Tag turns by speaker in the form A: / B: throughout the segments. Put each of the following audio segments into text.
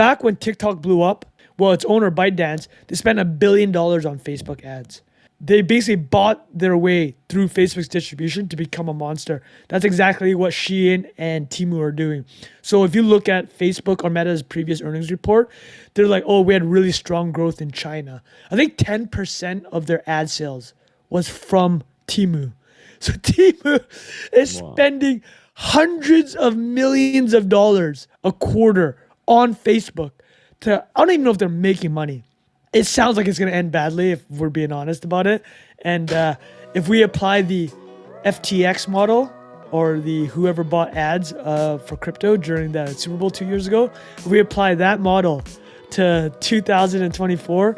A: back when TikTok blew up, well, its owner ByteDance, they spent $1 billion on Facebook ads. They basically bought their way through Facebook's distribution to become a monster. That's exactly what Shein and Temu are doing. So if you look at Facebook or Meta's previous earnings report, they're like, oh, we had really strong growth in China. I think 10% of their ad sales was from Temu. So Temu is spending hundreds of millions of dollars a quarter on Facebook. I don't even know if they're making money. It sounds like it's going to end badly if we're being honest about it. And if we apply the FTX model or the whoever bought ads for crypto during the Super Bowl 2 years ago, if we apply that model to 2024,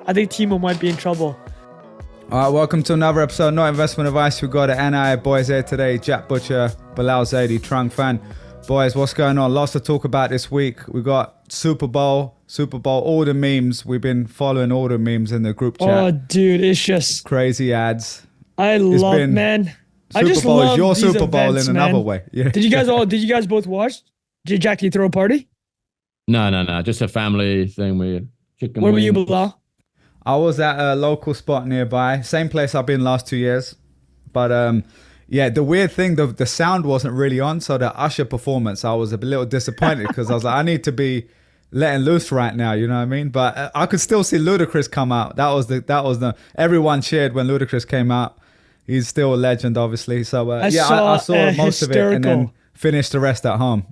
A: I think Timo might be in trouble.
B: All right, welcome to another episode of Not Investment Advice. We've got the NI boys here today, Jack Butcher, Bilal Zaidi Trung Phan. Boys, what's going on? Lots to talk about this week. We've got Super Bowl, all the memes. We've been following all the memes in the group chat.
A: Oh, dude, it's just
B: crazy ads.
A: I love, man. I just
B: Bowl
A: love
B: is your
A: these
B: Super Bowl
A: events,
B: in another
A: man.
B: way. Yeah.
A: Did you guys both watch? Jack, did you throw a party?
C: No. Just a family thing with chicken
A: Where were
C: wings.
A: you, Bilal?
B: I was at a local spot nearby. Same place I've been last 2 years. But yeah, the weird thing, the sound wasn't really on. So the Usher performance, I was a little disappointed because I was like, I need to be letting loose right now. You know what I mean? But I could still see Ludacris come out. That was the everyone cheered when Ludacris came out. He's still a legend, obviously. So I saw most of it and then finished the rest at home.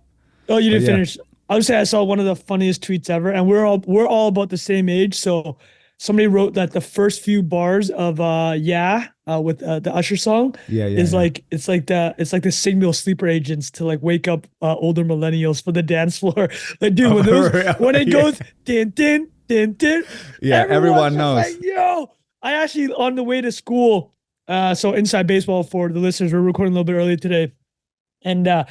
A: Oh, you didn't finish. I would say I saw one of the funniest tweets ever, and we're all about the same age. So somebody wrote that the first few bars of with the Usher song is like it's like the signal sleeper agents to like wake up older millennials for the dance floor. Like, dude, when it goes din din din din,
B: everyone knows.
A: Like, yo, I actually on the way to school. So inside baseball for the listeners, we're recording a little bit early today, and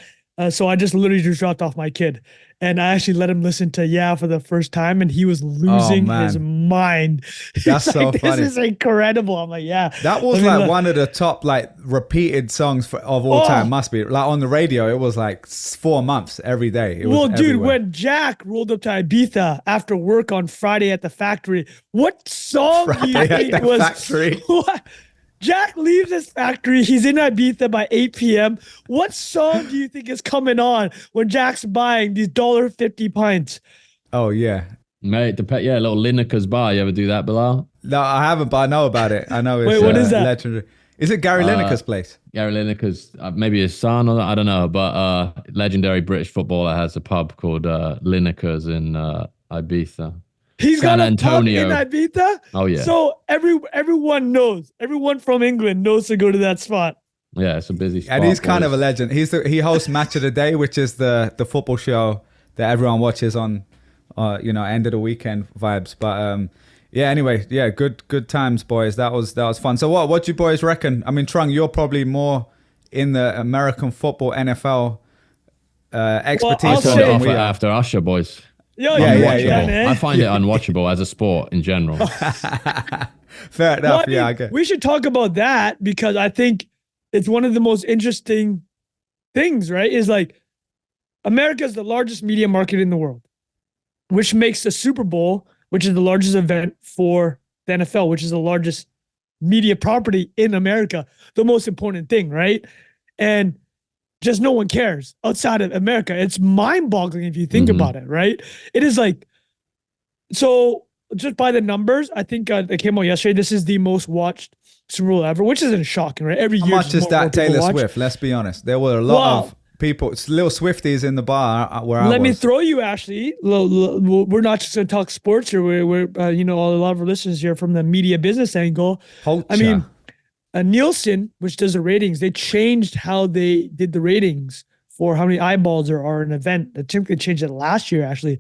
A: so I just literally just dropped off my kid. And I actually let him listen to for the first time, and he was losing his mind.
B: That's so funny.
A: This is incredible. I'm like,
B: That was like one of the top like repeated songs of all time. Must be like on the radio. It was like 4 months every day. It was
A: dude,
B: everywhere.
A: when Jack rolled up to Ibiza after work on Friday at the factory, what song do you think was?
B: Factory.
A: What? Jack leaves his factory. He's in Ibiza by 8 p.m. What song do you think is coming on when Jack's buying these $1.50 pints?
B: Oh, yeah.
C: Mate, a little Lineker's bar. You ever do that, Bilal?
B: No, I haven't, but I know about it. I know it's
A: Wait, what is that?
B: Legendary. Is it Gary Lineker's place?
C: Gary Lineker's, maybe his son, or I don't know, but legendary British footballer has a pub called Lineker's in Ibiza.
A: He's
C: San
A: got a
C: Antonio.
A: pub in Ibiza?
C: Oh, yeah.
A: So everyone knows. Everyone from England knows to go to that spot.
C: Yeah, it's a busy spot.
B: And he's kind of a legend. He hosts Match of the Day, which is the football show that everyone watches on, end of the weekend vibes. But anyway, good times, boys. That was fun. So what do you boys reckon? I mean, Trung, you're probably more in the American football NFL expertise
A: than we are.
C: After Usher, boys.
A: Yeah.
C: I find it unwatchable as a sport in general.
B: Fair enough. I get.
A: We should talk about that because I think it's one of the most interesting things, right? Is like America is the largest media market in the world, which makes the Super Bowl, which is the largest event for the NFL, which is the largest media property in America, the most important thing, right? And just no one cares outside of America. It's mind-boggling if you think about it, right? It is like, so just by the numbers, I think they came out yesterday. This is the most watched Super Bowl ever, which isn't shocking, right? Every year.
B: How much is that Taylor Swift? Let's be honest. There were a lot of people, little Swifties in the bar where I was.
A: Let me throw you, Ashley. We're not just going to talk sports here. We're a lot of our listeners here from the media business angle. I mean, Nielsen, which does the ratings, they changed how they did the ratings for how many eyeballs there are in an event. They typically changed it last year, actually.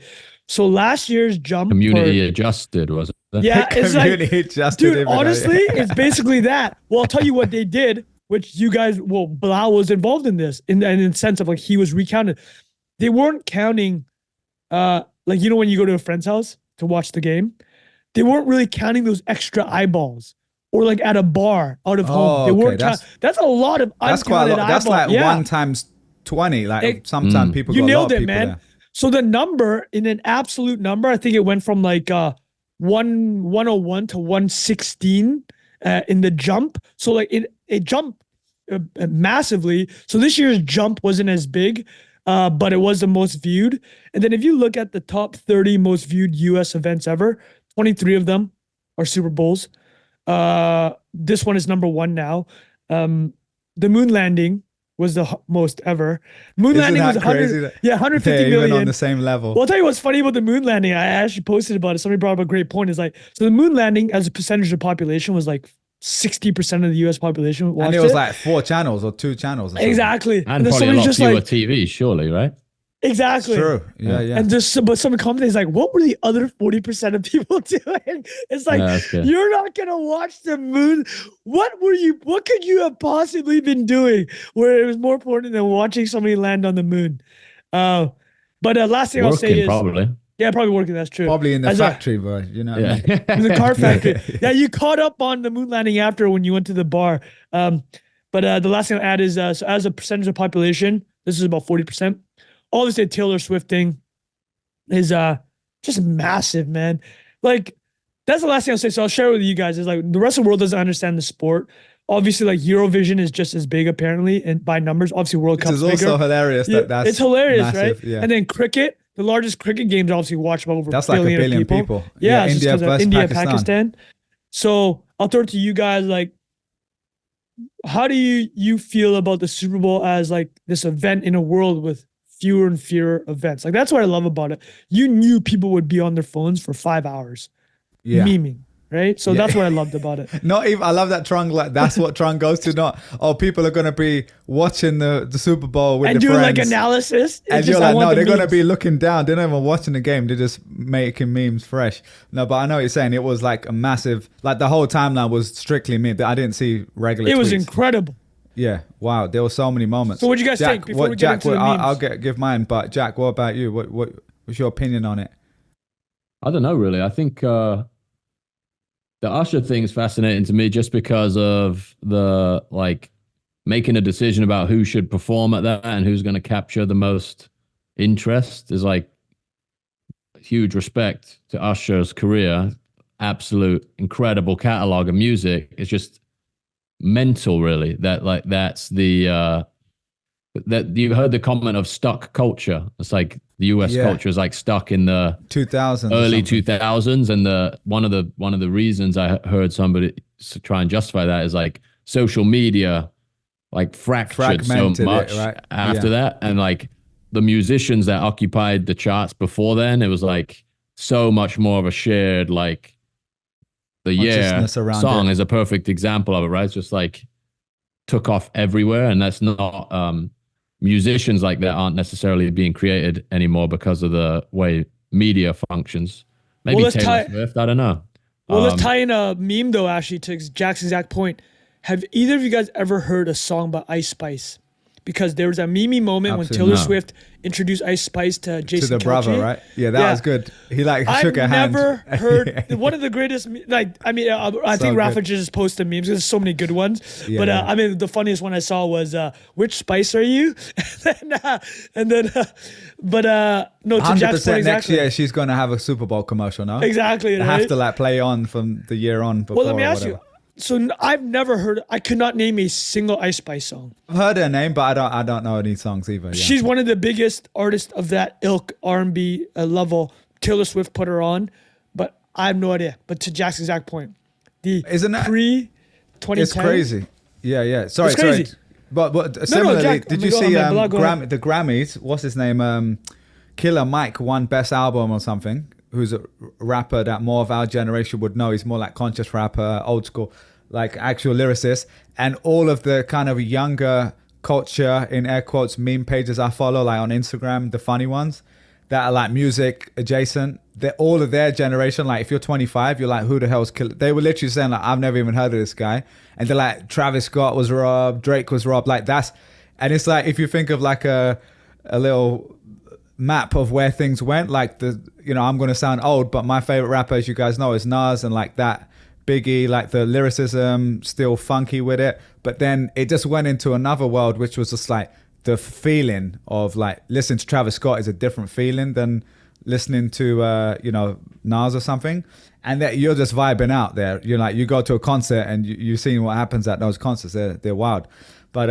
A: So last year's jump...
C: Community adjusted, was it?
A: Yeah, it's
B: community adjusted.
A: Dude, honestly, it's basically that. Well, I'll tell you what they did, which you guys... Well, Bilal was involved in this, in the sense of like he was recounted. They weren't counting... when you go to a friend's house to watch the game, they weren't really counting those extra eyeballs. Or like at a bar out of home. They weren't that's a lot of
B: That's quite a lot. That's like 1 times 20. Like sometimes people
A: you
B: got
A: nailed
B: a lot of
A: it,
B: people
A: man.
B: there.
A: So the number in an absolute number, I think it went from like 101 to 116 in the jump. So like it jumped massively. So this year's jump wasn't as big, but it was the most viewed. And then if you look at the top 30 most viewed US events ever, 23 of them are Super Bowls. This one is number one now. The moon landing was the most ever. Moon
B: Isn't
A: landing
B: that
A: was
B: crazy
A: 150
B: even
A: million.
B: on the same level.
A: Well, I'll tell you what's funny about the moon landing. I actually posted about it. Somebody brought up a great point. Is like, so the moon landing as a percentage of population was like 60% of the US population watched
B: And it was like 4 channels or 2 channels. Or something.
A: exactly.
C: And
A: then
C: probably a lot
A: just
C: fewer
A: like,
C: TV, surely, right?
A: exactly.
B: True. Yeah.
A: And just, but some commentators like, what were the other 40% of people doing? It's like, you're not going to watch the moon. What could you have possibly been doing where it was more important than watching somebody land on the moon? But last thing I'll say is
C: probably.
A: Yeah, probably working. That's true.
B: Probably in the factory, but you know.
C: Yeah.
A: In the car factory. Yeah, you caught up on the moon landing after when you went to the bar. But the last thing I'll add is, so as a percentage of population, this is about 40%. Obviously, Taylor Swift thing is just massive, man. Like, that's the last thing I'll say. So I'll share it with you guys. Is like the rest of the world doesn't understand the sport. Obviously, like Eurovision is just as big apparently, and by numbers. Obviously, World Cup is
B: also hilarious. That's
A: it's hilarious,
B: massive,
A: right?
B: Yeah.
A: And then cricket, the largest cricket games obviously watched by over
B: that's
A: a billion,
B: like a billion
A: people. Yeah,
B: India versus
A: Pakistan. So I'll throw it to you guys. Like, how do you feel about the Super Bowl as like this event in a world with fewer and fewer events? Like, that's what I love about it. You knew people would be on their phones for 5 hours, memeing, right? So that's what I loved about it.
B: Not even, I love that Trung, like that's what Trung goes to. Not, oh, people are going to be watching the Super Bowl with
A: and
B: their
A: doing
B: friends.
A: like analysis.
B: And you're like, no, they're going to be looking down. They're not even watching the game. They're just making memes fresh. No, but I know what you're saying. It was like a massive, like the whole timeline was strictly meme. I didn't see regular tweets.
A: It was incredible.
B: Yeah, wow, there were so many moments.
A: So what do you guys think before we get into the memes?
B: I'll give mine, but Jack, what about you? What's your opinion on it?
C: I don't know, really. I think the Usher thing is fascinating to me just because of the, like, making a decision about who should perform at that and who's going to capture the most interest. Is like huge respect to Usher's career, absolute incredible catalog of music. It's just mental, really, that like that's the that you heard the comment of stuck culture. It's like the US culture is like stuck in the
B: 2000s,
C: early 2000s, and one of the reasons I heard somebody try and justify that is like social media like fractured so much after that, and like the musicians that occupied the charts before then, it was like so much more of a shared, like, the Yeah song is a perfect example of it, right? It's just like took off everywhere, and that's not musicians like that aren't necessarily being created anymore because of the way media functions. Maybe Taylor Swift, I don't know.
A: Well, let's tie in a meme though, actually, to Jack's exact point. Have either of you guys ever heard a song by Ice Spice? Because there was a meme moment when Taylor Swift introduced Ice Spice to Jason
B: to the
A: Kelce.
B: brother, right? Yeah, that was good. He like shook her hand.
A: I've never heard one of the greatest. Like, I mean, I think Rafa just posted memes. There's so many good ones. Yeah, but I mean, the funniest one I saw was "Which Spice are you?" and then, no, to Jack's point,
B: next year she's gonna have a Super Bowl commercial. No,
A: exactly.
B: They have to like play on from the year on. Before,
A: well, let me ask you. So I've never heard. I could not name a single Ice Spice song.
B: I've heard her name, but I don't know any songs either. Yeah.
A: She's one of the biggest artists of that ilk, R&B level. Taylor Swift put her on, but I have no idea. But to Jack's exact point,
B: isn't that
A: pre-2010?
B: It's crazy. Yeah. Sorry. But similarly,
A: Jack,
B: did you see the Grammys? What's his name? Killer Mike won Best Album or something. Who's a rapper that more of our generation would know. He's more like conscious rapper, old school, like actual lyricist. And all of the kind of younger culture, in air quotes, meme pages I follow, like on Instagram, the funny ones that are like music adjacent, they're all of their generation. Like if you're 25, you're like, who the hell's Killer? They were literally saying like, I've never even heard of this guy. And they're like, Travis Scott was robbed, Drake was robbed. Like that's, and it's like, if you think of like a little map of where things went, like I'm going to sound old, but my favorite rapper, as you guys know, is Nas, and like that Biggie, like the lyricism still funky with it, but then it just went into another world, which was just like the feeling of like listening to Travis Scott is a different feeling than listening to Nas or something, and that you're just vibing out there. You're like, you go to a concert and you've seen what happens at those concerts. They're wild. But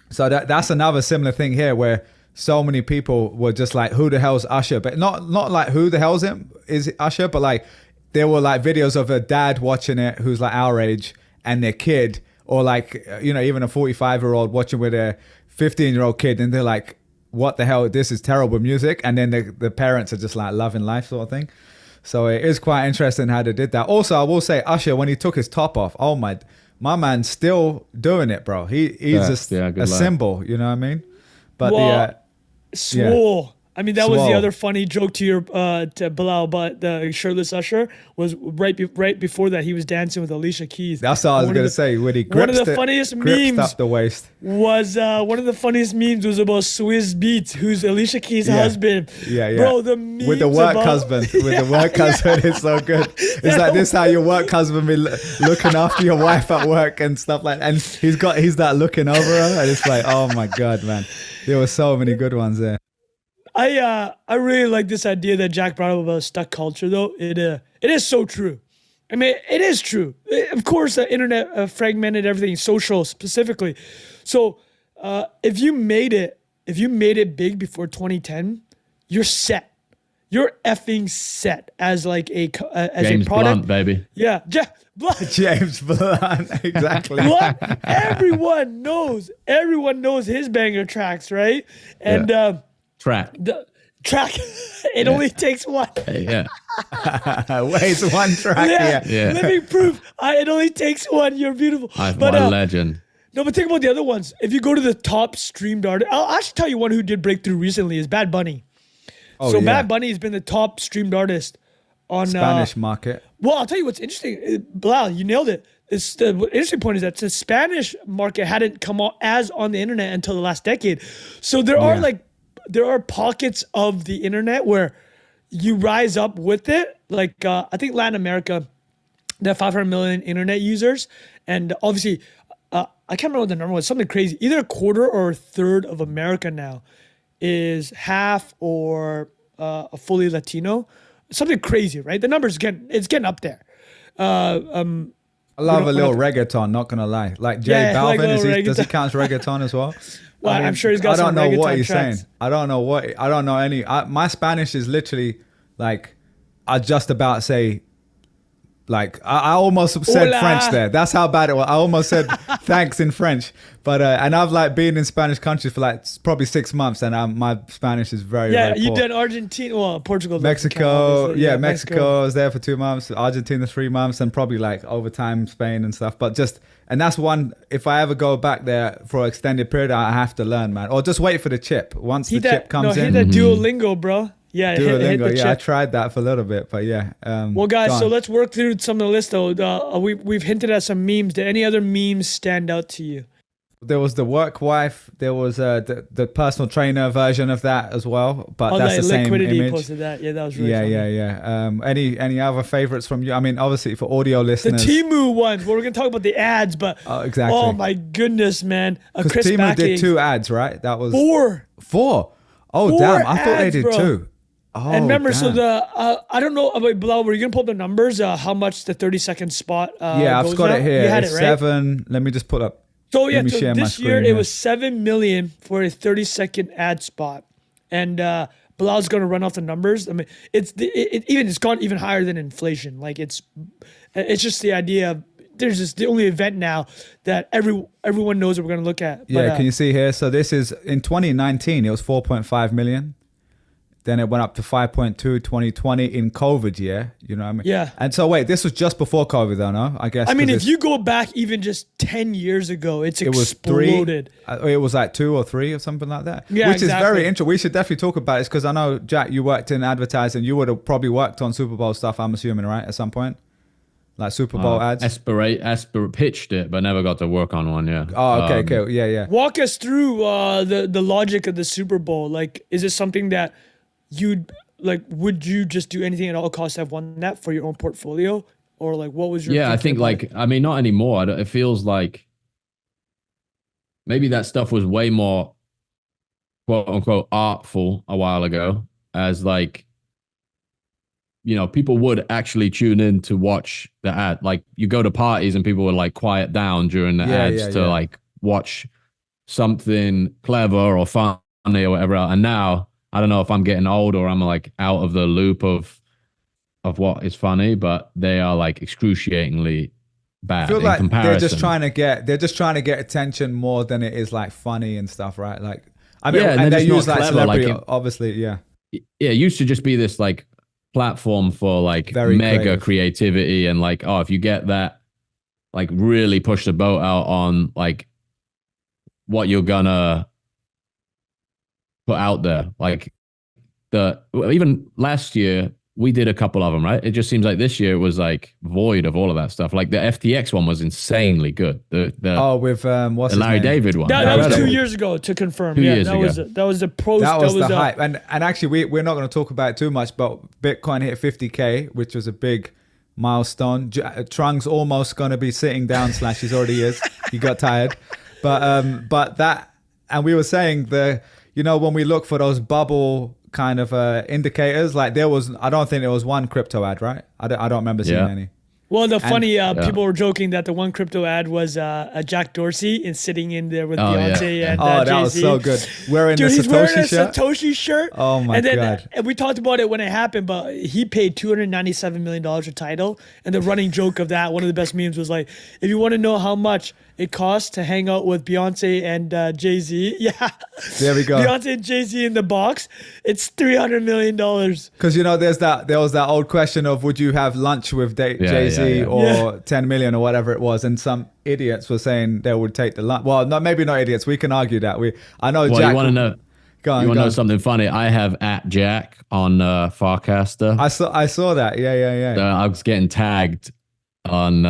B: so that's another similar thing here where so many people were just like, who the hell's Usher? But not like who the hell's is Usher, but like there were like videos of a dad watching it who's like our age and their kid, or like even a 45-year-old watching with a 15-year-old kid, and they're like, what the hell, this is terrible music. And then the parents are just like loving life sort of thing. So it is quite interesting how they did that. Also, I will say Usher, when he took his top off, oh my man's still doing it, bro. He's just a symbol, you know what I mean? But
A: swole. I mean, that was the other funny joke to Bilal, but the shirtless Usher was right before that. He was dancing with Alicia Keys.
B: That's what I was going to say. When he gripped up the waist.
A: Was one of the funniest memes was about Swizz Beatz, who's Alicia Keys' husband.
B: Yeah.
A: Bro, the memes
B: with the work husband. With the work husband, it's so good. It's like this how your work husband be looking after your wife at work and stuff like that. And he's that looking over her. And it's like, oh my God, man. There were so many good ones there.
A: I really like this idea that Jack brought up about stuck culture, though. It is so true. I mean, it is true. Of course, the internet fragmented everything, social specifically. So if you made it big before 2010, you're set. You're effing set as like as
C: James
A: a product,
C: Blunt, baby.
A: Yeah,
B: James Blunt, exactly.
A: What? Everyone knows his banger tracks, right? And
C: Track.
A: It only takes one.
C: Yeah.
B: Wait, it's one track.
A: Yeah. Let me prove. It only takes one. You're beautiful.
C: What a legend.
A: No, but think about the other ones. If you go to the top streamed artist, I'll actually tell you one who did break through recently is Bad Bunny. Bad Bunny has been the top streamed artist on
B: Spanish market.
A: Well, I'll tell you what's interesting. Bilal, you nailed it. The interesting point is that the Spanish market hadn't come out as on the internet until the last decade. So there are pockets of the internet where you rise up with it. Like I think Latin America, they have 500 million internet users. And obviously, I can't remember what the number was, something crazy. Either a quarter or a third of America now is half or a fully Latino. Something crazy, right? The numbers it's getting up there.
B: I love a little reggaeton, not going to lie. Like J Balvin, does he count as reggaeton as well?
A: Well, I'm sure he's got some reggaeton tracks. I don't know what he's
B: saying. I don't know any. My Spanish is literally like, I just about say, like, I almost said
A: Hola.
B: French there. That's how bad it was. I almost said thanks in French. But, and I've like been in Spanish countries for like probably 6 months, and my Spanish is very, very poor.
A: You did Argentina, well, Portugal.
B: Mexico, Mexico. I was there for 2 months, Argentina 3 months, and probably like overtime Spain and stuff. But and that's one, if I ever go back there for an extended period, I have to learn, man. Or just wait for the chip. Once the chip comes in.
A: Hit that Duolingo, bro. Yeah,
B: Duolingo.
A: hit the chip.
B: I tried that for a little bit, but yeah.
A: Well, guys, so let's work through some of the list, though. We've hinted at some memes. Did any other memes stand out to you?
B: There was the work wife. There was the personal trainer version of that as well, but that's the same
A: Liquidity
B: image.
A: Posted that. Yeah, that was really funny.
B: Yeah. Any other favorites from you? I mean, obviously for audio listeners,
A: the Temu ones. Well, we're gonna talk about the ads, but
B: exactly.
A: Oh my goodness, man!
B: Because Temu did 2 ads, right? That was
A: 4.
B: 4. Oh,
A: 4
B: damn! I thought they
A: ads,
B: did
A: bro.
B: 2. Oh,
A: and remember,
B: damn.
A: so I don't know about Bilal. Were you gonna pull up the numbers? How much the 30-second spot?
B: I've got it here.
A: You had
B: it's
A: it, right?
B: 7. Let me just pull up.
A: So yeah, this year
B: here.
A: it was 7 million for a 30-second ad spot, and Bilal's going to run off the numbers. I mean, it's gone even higher than inflation. Like it's just the idea of there's just the only event now that everyone knows what we're going to look at.
B: Yeah, can you see here? So this is in 2019, it was 4.5 million. Then it went up to 5.2 2020 in COVID year. You know what I mean?
A: Yeah.
B: And so wait, this was just before COVID though, no? I guess.
A: I mean, if you go back even just 10 years ago, it exploded.
B: Was 3. It was like 2 or 3 or something like that.
A: Yeah,
B: which
A: exactly.
B: is very interesting. We should definitely talk about it because I know, Jack, you worked in advertising. You would have probably worked on Super Bowl stuff, I'm assuming, right? At some point? Like Super Bowl ads?
C: Pitched it, but never got to work on one, yeah.
B: Oh, okay, cool. Yeah.
A: Walk us through the logic of the Super Bowl. Like, is it something that would you just do anything at all costs to have won that for your own portfolio? Or like, what was your...
C: Yeah, I think not anymore. It feels like maybe that stuff was way more quote unquote artful a while ago, as like, people would actually tune in to watch the ad. Like you go to parties and people would like quiet down during the ads to like watch something clever or funny or whatever else. And now I don't know if I'm getting old or I'm like out of the loop of what is funny, but they are like excruciatingly bad.
B: I feel
C: in
B: like
C: comparison.
B: they're just trying to get attention more than it is like funny and stuff, right? Like I mean,
C: Yeah,
B: and they use like
C: clever,
B: celebrity, obviously, yeah.
C: Yeah, it used to just be this like platform for like
B: Very
C: mega
B: creative.
C: creativity and like, oh, if you get that, like really push the boat out on like what you're gonna put out there. Like even last year we did a couple of them, right? It just seems like this year it was like void of all of that stuff. Like the FTX one was insanely good. The
B: with what's
C: the Larry
B: his name?
C: David one.
A: That was
C: Incredible.
A: 2 years ago to confirm.
C: 2 years
A: that
C: ago.
A: was the post.
B: That was the hype. And actually we're not going to talk about it too much, but Bitcoin hit 50K, which was a big milestone. Trung's almost going to be sitting down / he's already is. He got tired. But that, and we were saying when we look for those bubble kind of indicators, like I don't think there was one crypto ad, right? I don't remember seeing any.
A: Well, people were joking that the one crypto ad was a Jack Dorsey and sitting in there with Beyonce and
B: that
A: Jay-Z.
B: was so good. Wearing the
A: He's wearing a
B: shirt.
A: Satoshi shirt.
B: Oh my God.
A: And we talked about it when it happened, but he paid $297 million for title. And the running joke of that, one of the best memes was like, if you want to know how much it costs to hang out with Beyonce and Jay-Z,
B: there we go.
A: Beyonce and Jay-Z in the box, it's $300 million.
B: Because there was that old question of would you have lunch with Jay-Z or 10 million or whatever it was, and some idiots were saying they would take the lunch. Well, maybe not idiots. We can argue that. I know. Well, Jack,
C: you want to know?
B: Go on,
C: you want to know something funny? I have at Jack on Farcaster.
B: I saw that. Yeah.
C: I was getting tagged on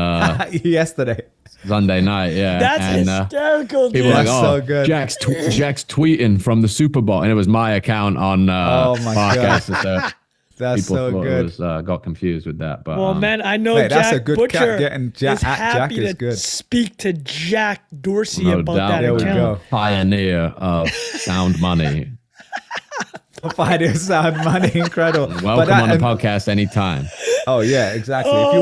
B: yesterday.
C: Sunday night, yeah.
A: That's hysterical, dude.
C: People were like,
B: so good.
C: Jack's tweeting from the Super Bowl, and it was my account on Farcaster. So
B: that's
C: people
B: so good.
C: Got confused with that, but
A: well, man, I know
B: that's
A: Jack
B: a good
A: Butcher
B: getting
A: is happy
B: Jack is
A: to
B: good.
A: speak to Jack Dorsey
C: no
A: about
C: doubt.
A: that
B: There
A: account.
B: we go.
C: Pioneer of sound money.
B: Pioneer sound money, incredible.
C: Welcome on the podcast anytime.
B: Oh yeah, exactly. If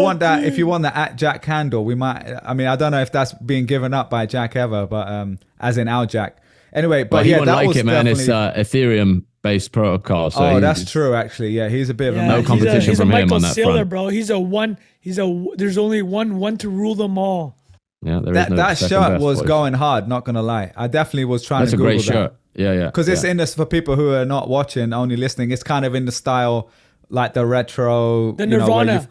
B: you want the at Jack handle, we might. I mean, I don't know if that's being given up by Jack ever, but as in our Jack. Anyway, but
C: he
B: yeah,
C: wouldn't
B: that
C: like
B: was
C: it, man.
B: definitely...
C: It's Ethereum based protocol. So
B: that's true. Actually, yeah, he's a bit of a
C: no competition
A: he's
C: from
A: a
C: him
A: Michael
C: on that
A: Saylor,
C: front,
A: bro. There's only one to rule them all.
C: Yeah,
B: that shirt was going hard. Not gonna lie, I definitely was trying
C: to. That's a great shirt. Yeah.
B: Because it's in this for people who are not watching, only listening. It's kind of in the style like the retro,
A: the Nirvana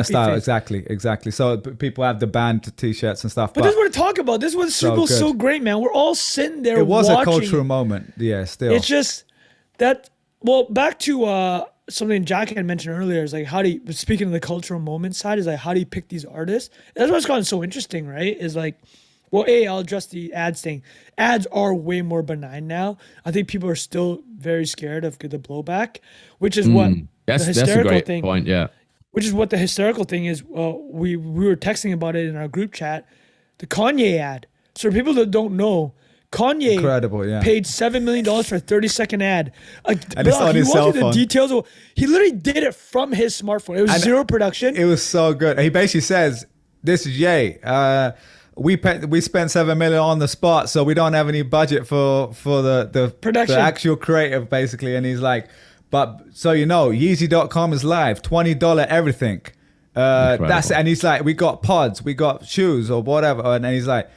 B: style.
A: face.
B: Exactly. So people have the band T-shirts and stuff.
A: But this is what we're talking about. This was so great, man. We're all sitting there.
B: It was
A: watching.
B: a cultural moment. Yeah, still.
A: It's just that. Well, back to something Jack had mentioned earlier is like speaking of the cultural moment side, is like how do you pick these artists? That's what's gotten so interesting, right? Is like, well, I'll address the ads thing. Ads are way more benign now. I think people are still very scared of the blowback, which is what
C: that's a great point. Yeah,
A: which is what the hysterical thing is. We were texting about it in our group chat. The Kanye ad. So for people that don't know, Kanye paid $7 million for a 30-second ad.
B: And it's on his cell phone.
A: The details. He literally did it from his smartphone. It was zero production.
B: It was so good. He basically says, "This is Ye. We spent $7 million on the spot, so we don't have any budget for the
A: production,
B: the actual creative, basically." And he's like, "But so Yeezy.com is live, $20 everything. That's it." And he's like, "We got pods, we got shoes or whatever," and he's like,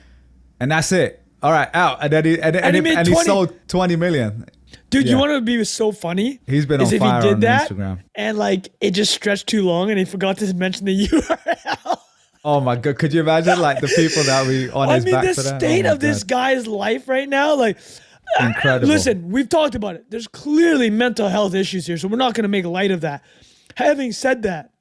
B: "And that's it. All right, out." And then he sold 20 million.
A: Dude, you want to be so funny?
B: He's been on fire on Instagram.
A: And like it just stretched too long, and he forgot to mention the URL.
B: Oh my God! Could you imagine like the people that we on his back
A: the
B: for that?
A: state of this guy's life right now, like
B: incredible.
A: Listen, we've talked about it. There's clearly mental health issues here, so we're not going to make light of that. Having said that,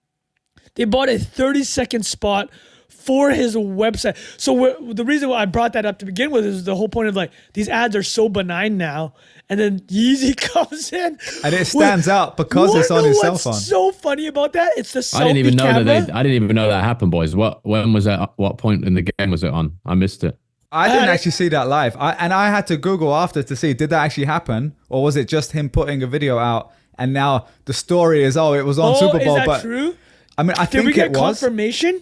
A: they bought a 30-second spot for his website. So the reason why I brought that up to begin with is the whole point of like these ads are so benign now, and then Yeezy comes in
B: and it stands out because it's on his cell phone.
A: What's so funny about that? It's the selfie
C: I didn't even know
A: camera.
C: I didn't even know that happened, boys. When was that? What point in the game was it on? I missed it.
B: I didn't actually see that live. I had to Google after to see, did that actually happen? Or was it just him putting a video out and now the story is, it was on Super Bowl.
A: Is that true?
B: I mean, I think
A: we get
B: it was.
A: confirmation?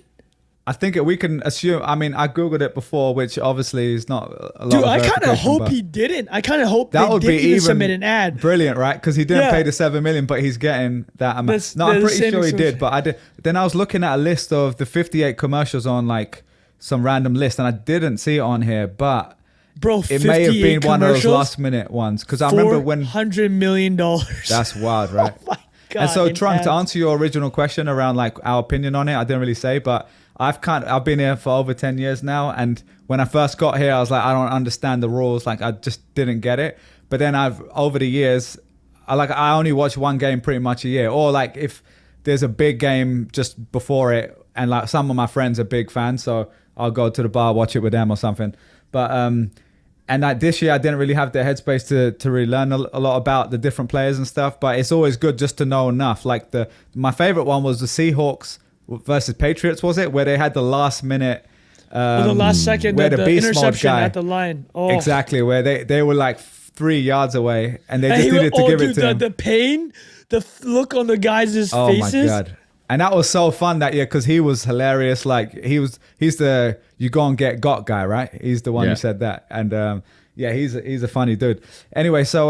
B: I think we can assume. I mean, I Googled it before, which obviously is not a lot.
A: Dude, I kind of hope he didn't. I kind of hope
B: that
A: they
B: would
A: didn't
B: be
A: even submit an ad.
B: Brilliant, right? Because he didn't pay the $7 million, but he's getting that amount. I'm pretty sure he did, but I did. Then I was looking at a list of the 58 commercials on like some random list, and I didn't see it on here, but.
A: Bro,
B: it may have been one of those last minute ones because I remember when
A: $100 million.
B: That's wild, right?
A: Oh my God,
B: and so, Trunk, to answer your original question around like our opinion on it, I didn't really say, but I've been here for over 10 years now, and when I first got here, I was like, I don't understand the rules, like I just didn't get it. But then over the years, I only watch one game pretty much a year, or like if there's a big game just before it, and like some of my friends are big fans, so I'll go to the bar, watch it with them or something. But and like this year, I didn't really have the headspace to really learn a lot about the different players and stuff. But it's always good just to know enough. Like my favorite one was the Seahawks versus Patriots, was it? Where they had the last minute,
A: the last second,
B: where the beast
A: interception
B: mode guy,
A: at the line. Oh.
B: Exactly, where they were like 3 yards away, and they just needed to give it to him.
A: The pain, the look on the guys' faces.
B: Oh my God. And that was so fun that year because he was hilarious. Like he's the you go and get got guy, right? He's the one who said that. And he's a funny dude. Anyway, so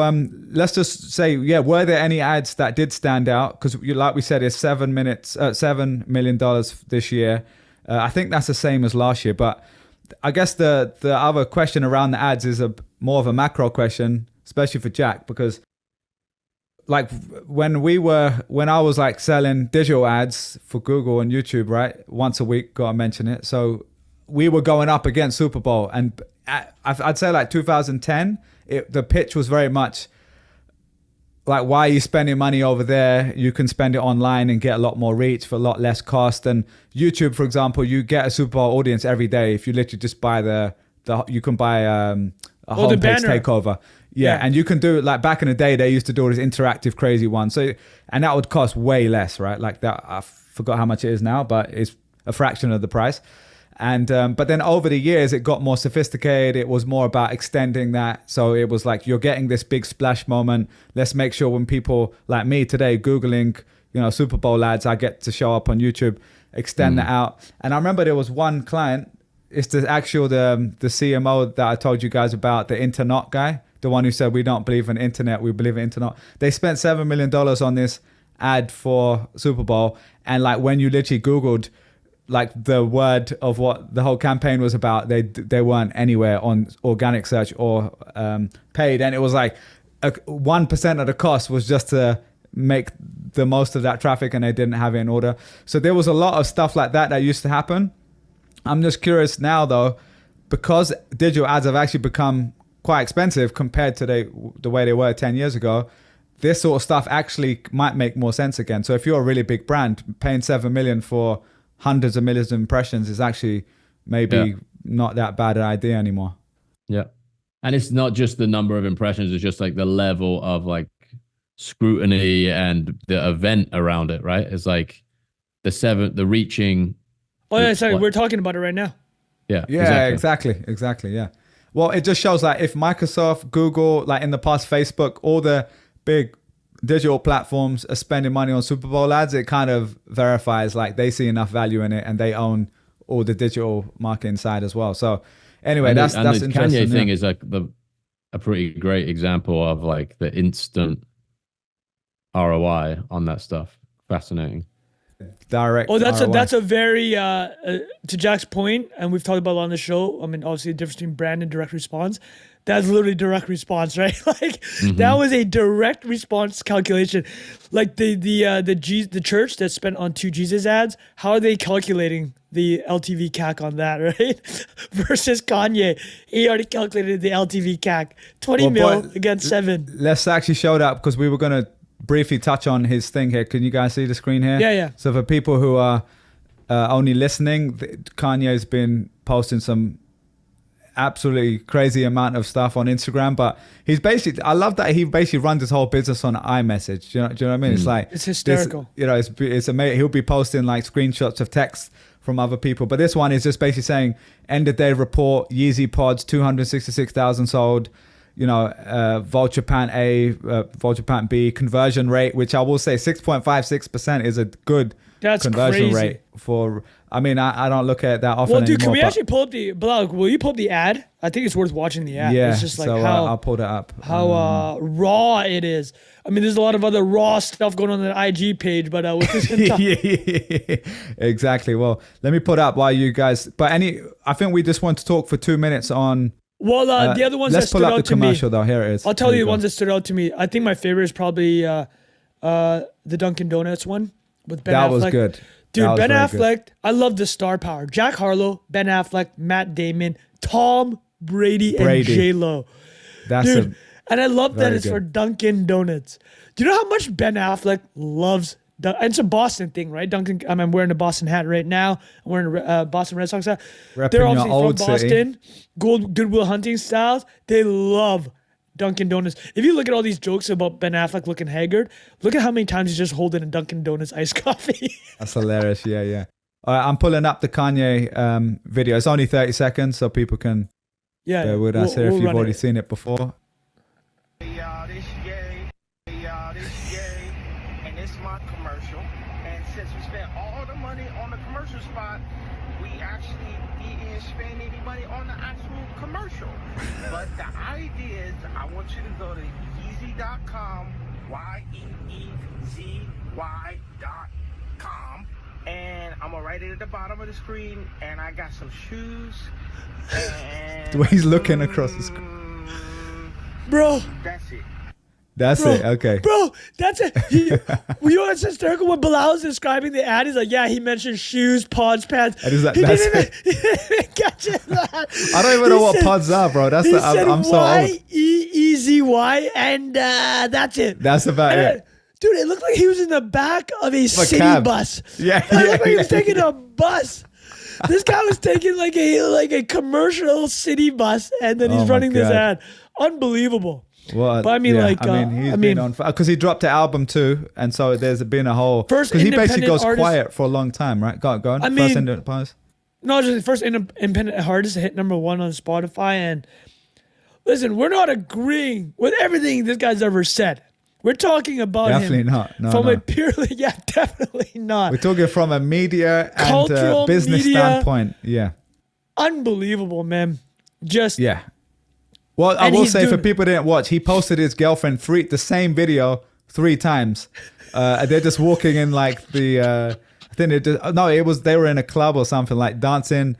B: let's just say, were there any ads that did stand out? Because like we said, it's $7 million this year. I think that's the same as last year. But I guess the other question around the ads is more of a macro question, especially for Jack, because like when I was like selling digital ads for Google and YouTube, right? Once a week, gotta mention it. So we were going up against Super Bowl, and I'd say like 2010, the pitch was very much like, why are you spending money over there? You can spend it online and get a lot more reach for a lot less cost. And YouTube, for example, you get a Super Bowl audience every day if you literally just buy you can buy a homepage takeover. Yeah, and you can do it like back in the day. They used to do all this interactive, crazy one. So, and that would cost way less, right? Like that, I forgot how much it is now, but it's a fraction of the price. And but then over the years, it got more sophisticated. It was more about extending that. So it was like, you're getting this big splash moment. Let's make sure when people like me today Googling, Super Bowl ads, I get to show up on YouTube, extend that out. And I remember there was one client. It's the CMO that I told you guys about, the Internet guy. The one who said, we don't believe in internet, we believe in internet. They spent $7 million on this ad for Super Bowl. And like when you literally Googled like the word of what the whole campaign was about, they weren't anywhere on organic search or paid. And it was like 1% of the cost was just to make the most of that traffic, and they didn't have it in order. So there was a lot of stuff like that used to happen. I'm just curious now though, because digital ads have actually become quite expensive compared to the way they were 10 years ago, this sort of stuff actually might make more sense again. So if you're a really big brand, paying $7 million for hundreds of millions of impressions is actually maybe not that bad an idea anymore.
C: Yeah. And it's not just the number of impressions, it's just like the level of like scrutiny and the event around it, right? It's like the reaching.
A: Oh yeah, sorry, we're talking about it right now.
B: Yeah, exactly. Yeah. Well, it just shows like if Microsoft, Google, like in the past, Facebook, all the big digital platforms are spending money on Super Bowl ads, it kind of verifies like they see enough value in it and they own all the digital marketing side as well. So anyway, that's
C: the
B: interesting.
C: Kanye thing is like a pretty great example of like the instant ROI on that stuff. Fascinating.
B: Direct.
A: Oh, that's
B: ROI.
A: that's a very to Jack's point, and we've talked about it on the show. I mean, obviously the difference between brand and direct response. That's literally direct response, right? Like that was a direct response calculation. Like the church that spent on 2 Jesus ads, how are they calculating the LTV CAC on that, right? Versus Kanye, he already calculated the LTV CAC, 20 mil against 7.
B: Let's actually show that because we were gonna briefly touch on his thing here. Can you guys see the screen here?
A: Yeah.
B: So for people who are only listening, Kanye's been posting some absolutely crazy amount of stuff on Instagram, but he's basically, I love that he basically runs his whole business on iMessage. Do you know what I mean? It's like,
A: it's hysterical.
B: It's amazing. He'll be posting like screenshots of text from other people, but this one is just basically saying end of day report, Yeezy pods, 266,000 sold, Vulture Pant A, Vulture Pant B, conversion rate, which I will say 6.56% is a good conversion rate for, I mean, I don't look at it that often.
A: Well, dude,
B: anymore,
A: can we actually pull up Bilal, will you pull up the ad? I think it's worth watching the ad.
B: Yeah,
A: it's just like
B: so I'll pull that up.
A: How raw it is. I mean, there's a lot of other raw stuff going on the IG page, but with this
B: exactly. Well, let me put up while you guys, I think we just want to talk for 2 minutes on.
A: Well, the other ones that stood out to me. Let's pull up the
B: commercial though. Here it is.
A: I'll tell you the ones that stood out to me. I think my favorite is probably the Dunkin' Donuts one with Ben Affleck.
B: That was good.
A: Dude, Ben Affleck, I love the star power. Jack Harlow, Ben Affleck, Matt Damon, Tom Brady. And J-Lo. Dude, and I love that it's for Dunkin' Donuts. Do you know how much Ben Affleck loves and it's a Boston thing, right? Dunkin', I'm wearing a Boston hat right now. I'm wearing a Boston Red Sox hat. They're obviously from Boston. Goodwill Hunting styles. They love Dunkin' Donuts. If you look at all these jokes about Ben Affleck looking haggard, look at how many times he's just holding a Dunkin' Donuts iced coffee. That's
B: hilarious. Yeah. All right, I'm pulling up the Kanye video. It's only 30 seconds, so people can bear with us here if you've already seen it before.
D: This Yay, and it's my commercial. And since we spent all the money on the commercial spot, we actually didn't spend any money on the actual commercial. But the idea is, I want you to go to Yeezy.com, YEEZY.com, and I'm gonna write it at the bottom of the screen. And I got some shoes. And
B: the way he's looking across the screen,
A: bro.
D: That's it.
B: That's it. Okay.
A: Bro, that's it. You know what's hysterical? When Bilal was describing the ad, he's like, yeah, he mentioned shoes, pods, pants.
B: And he didn't
A: even catch it.
B: I don't even know what pods are, bro. That's I'm so old.
A: YEEZY, and that's it.
B: That's about it.
A: Dude, it looked like he was in the back of a city bus.
B: Yeah.
A: It looked like he was taking a bus. This guy was taking like a commercial city bus, and then he's running this ad. Unbelievable.
B: What?
A: But I mean, he's
B: been on because he dropped the album too, and so there's been a whole because he basically goes quiet for a long time, right? Go on.
A: I
B: mean,
A: just the first independent artist to hit #1 on Spotify. And listen, we're not agreeing with everything this guy's ever said. We're talking about
B: definitely
A: him
B: not.
A: a purely, definitely not.
B: We're talking from a media and business standpoint. Yeah,
A: unbelievable, man.
B: Yeah. Well, I will say for people who didn't watch, he posted his girlfriend the same video 3 times. They're just walking in like the, I think they were in a club or something like dancing,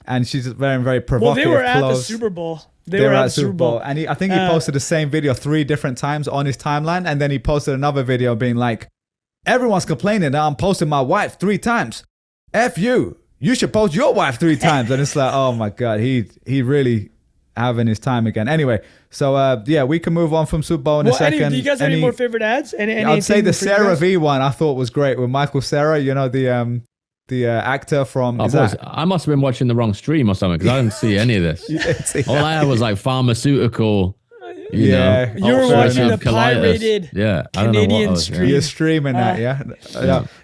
B: and she's just wearing very provocative
A: clothes. Well, they were
B: clothes.
A: at the Super Bowl.
B: They were at the Super Bowl. And I think he posted the same video 3 different times on his timeline, and then he posted another video being like, everyone's complaining that I'm posting my wife 3 times. F you. You should post your wife 3 times. And it's like, oh my God, he really having his time again. Anyway, so we can move on from Super Bowl in a second.
A: Do you guys have any more favorite ads?
B: I'd say the Sarah V one I thought was great with Michael Cera, the actor from.
C: I must have been watching the wrong stream or something because I didn't see any of this. All I had was like pharmaceutical. You were
A: watching the pirated Canadian stream.
B: You're streaming that, yeah.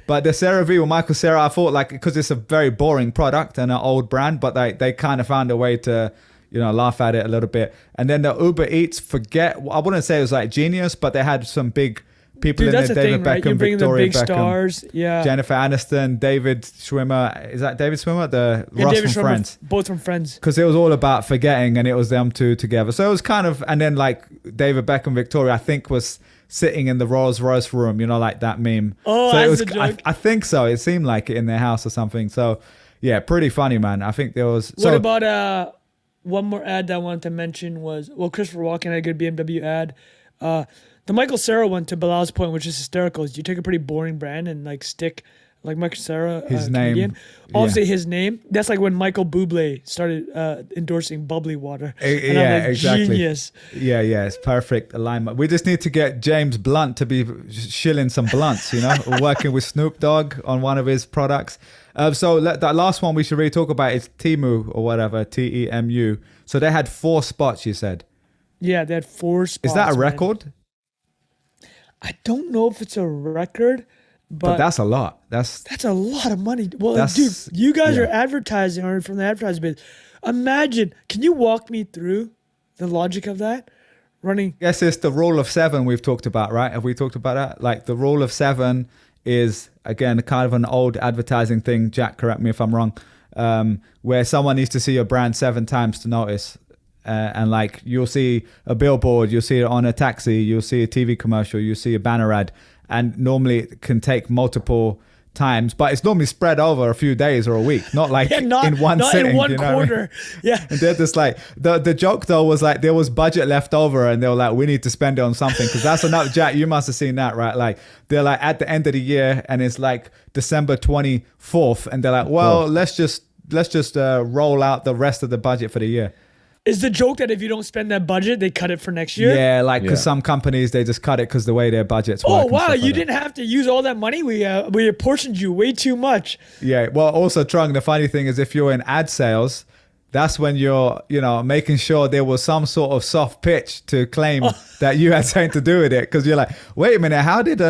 B: But the Sarah V with Michael Cera, I thought because it's a very boring product and an old brand, but they kind of found a way to laugh at it a little bit. And then the Uber Eats, I wouldn't say it was like genius, but they had some big people in there. David Beckham, Victoria Beckham,
A: stars,
B: Jennifer Aniston, David Schwimmer. Is that David Schwimmer? Ross from Friends.
A: Both from Friends.
B: Because it was all about forgetting, and it was them 2 together. So it was kind of, and then like David Beckham, Victoria, I think was sitting in the Rolls Royce room, like that meme.
A: Oh,
B: so
A: that's
B: it was,
A: the joke.
B: I think so. It seemed like it in their house or something. So yeah, pretty funny, man. I think there was.
A: What about one more ad that I wanted to mention was, Christopher Walken had a good BMW ad. The Michael Cera one, to Bilal's point, which is hysterical, is you take a pretty boring brand and like stick like Michael Cera,
B: His
A: comedian.
B: name,
A: Obviously, his name. That's like when Michael Bublé started endorsing bubbly water. And I'm like,
B: exactly.
A: Genius.
B: Yeah, it's perfect alignment. We just need to get James Blunt to be shilling some blunts, working with Snoop Dogg on one of his products. So that last one we should really talk about is Temu or whatever, TEMU. So they had 4 spots, you said.
A: Yeah, they had 4 spots.
B: Is that a record?
A: Man. I don't know if it's a record, but
B: that's a lot. That's
A: a lot of money. Well, dude, you guys are advertising or from the advertising biz. Imagine, can you walk me through the logic of that? Running.
B: Yes, it's the rule of 7 we've talked about, right? Have we talked about that? Like the rule of 7 is, again, kind of an old advertising thing. Jack, correct me if I'm wrong. Where someone needs to see your brand 7 times to notice. And like you'll see a billboard, you'll see it on a taxi, you'll see a TV commercial, you'll see a banner ad, and normally it can take multiple times, but it's normally spread over a few days or a week, not like in one sitting.
A: In one quarter. Yeah.
B: And they're just like the joke though was like there was budget left over, and they were like, we need to spend it on something, because that's enough. Jack, you must have seen that, right? Like they're like at the end of the year, and it's like December 24th, and they're like, well, let's just roll out the rest of the budget for the year.
A: Is the joke that if you don't spend that budget, they cut it for next year?
B: Yeah, like because some companies, they just cut it because the way their budgets work.
A: Oh, wow. You didn't have to use all that money? We apportioned you way too much.
B: Yeah. Well, also, Trung, the funny thing is if you're in ad sales, that's when you're, making sure there was some sort of soft pitch to claim that you had something to do with it. Because you're like, wait a minute, how did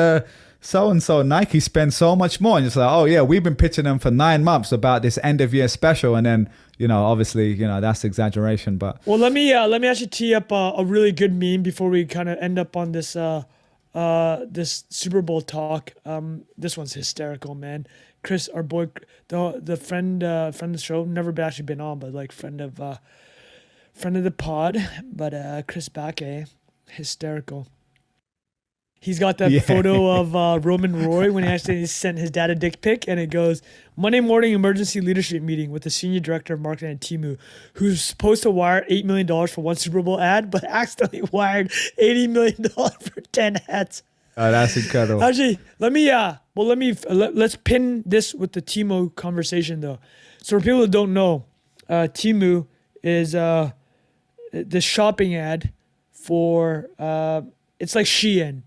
B: so-and-so Nike spend so much more? And you're like, oh, yeah, we've been pitching them for 9 months about this end-of-year special. And then, obviously, that's exaggeration. But
A: well, let me actually tee up a really good meme before we kind of end up on this this Super Bowl talk. This one's hysterical, man. Chris, our boy, the friend of the show, never actually been on, but like friend of the pod. But Chris Bakke, hysterical. He's got that photo of Roman Roy when he actually sent his dad a dick pic, and it goes, Monday morning emergency leadership meeting with the senior director of marketing at Temu, who's supposed to wire $8 million for one Super Bowl ad, but accidentally wired $80 million for 10 hats.
B: Oh, that's incredible.
A: Actually, let's pin this with the Temu conversation though. So for people that don't know, Temu is the shopping ad for it's like Shein.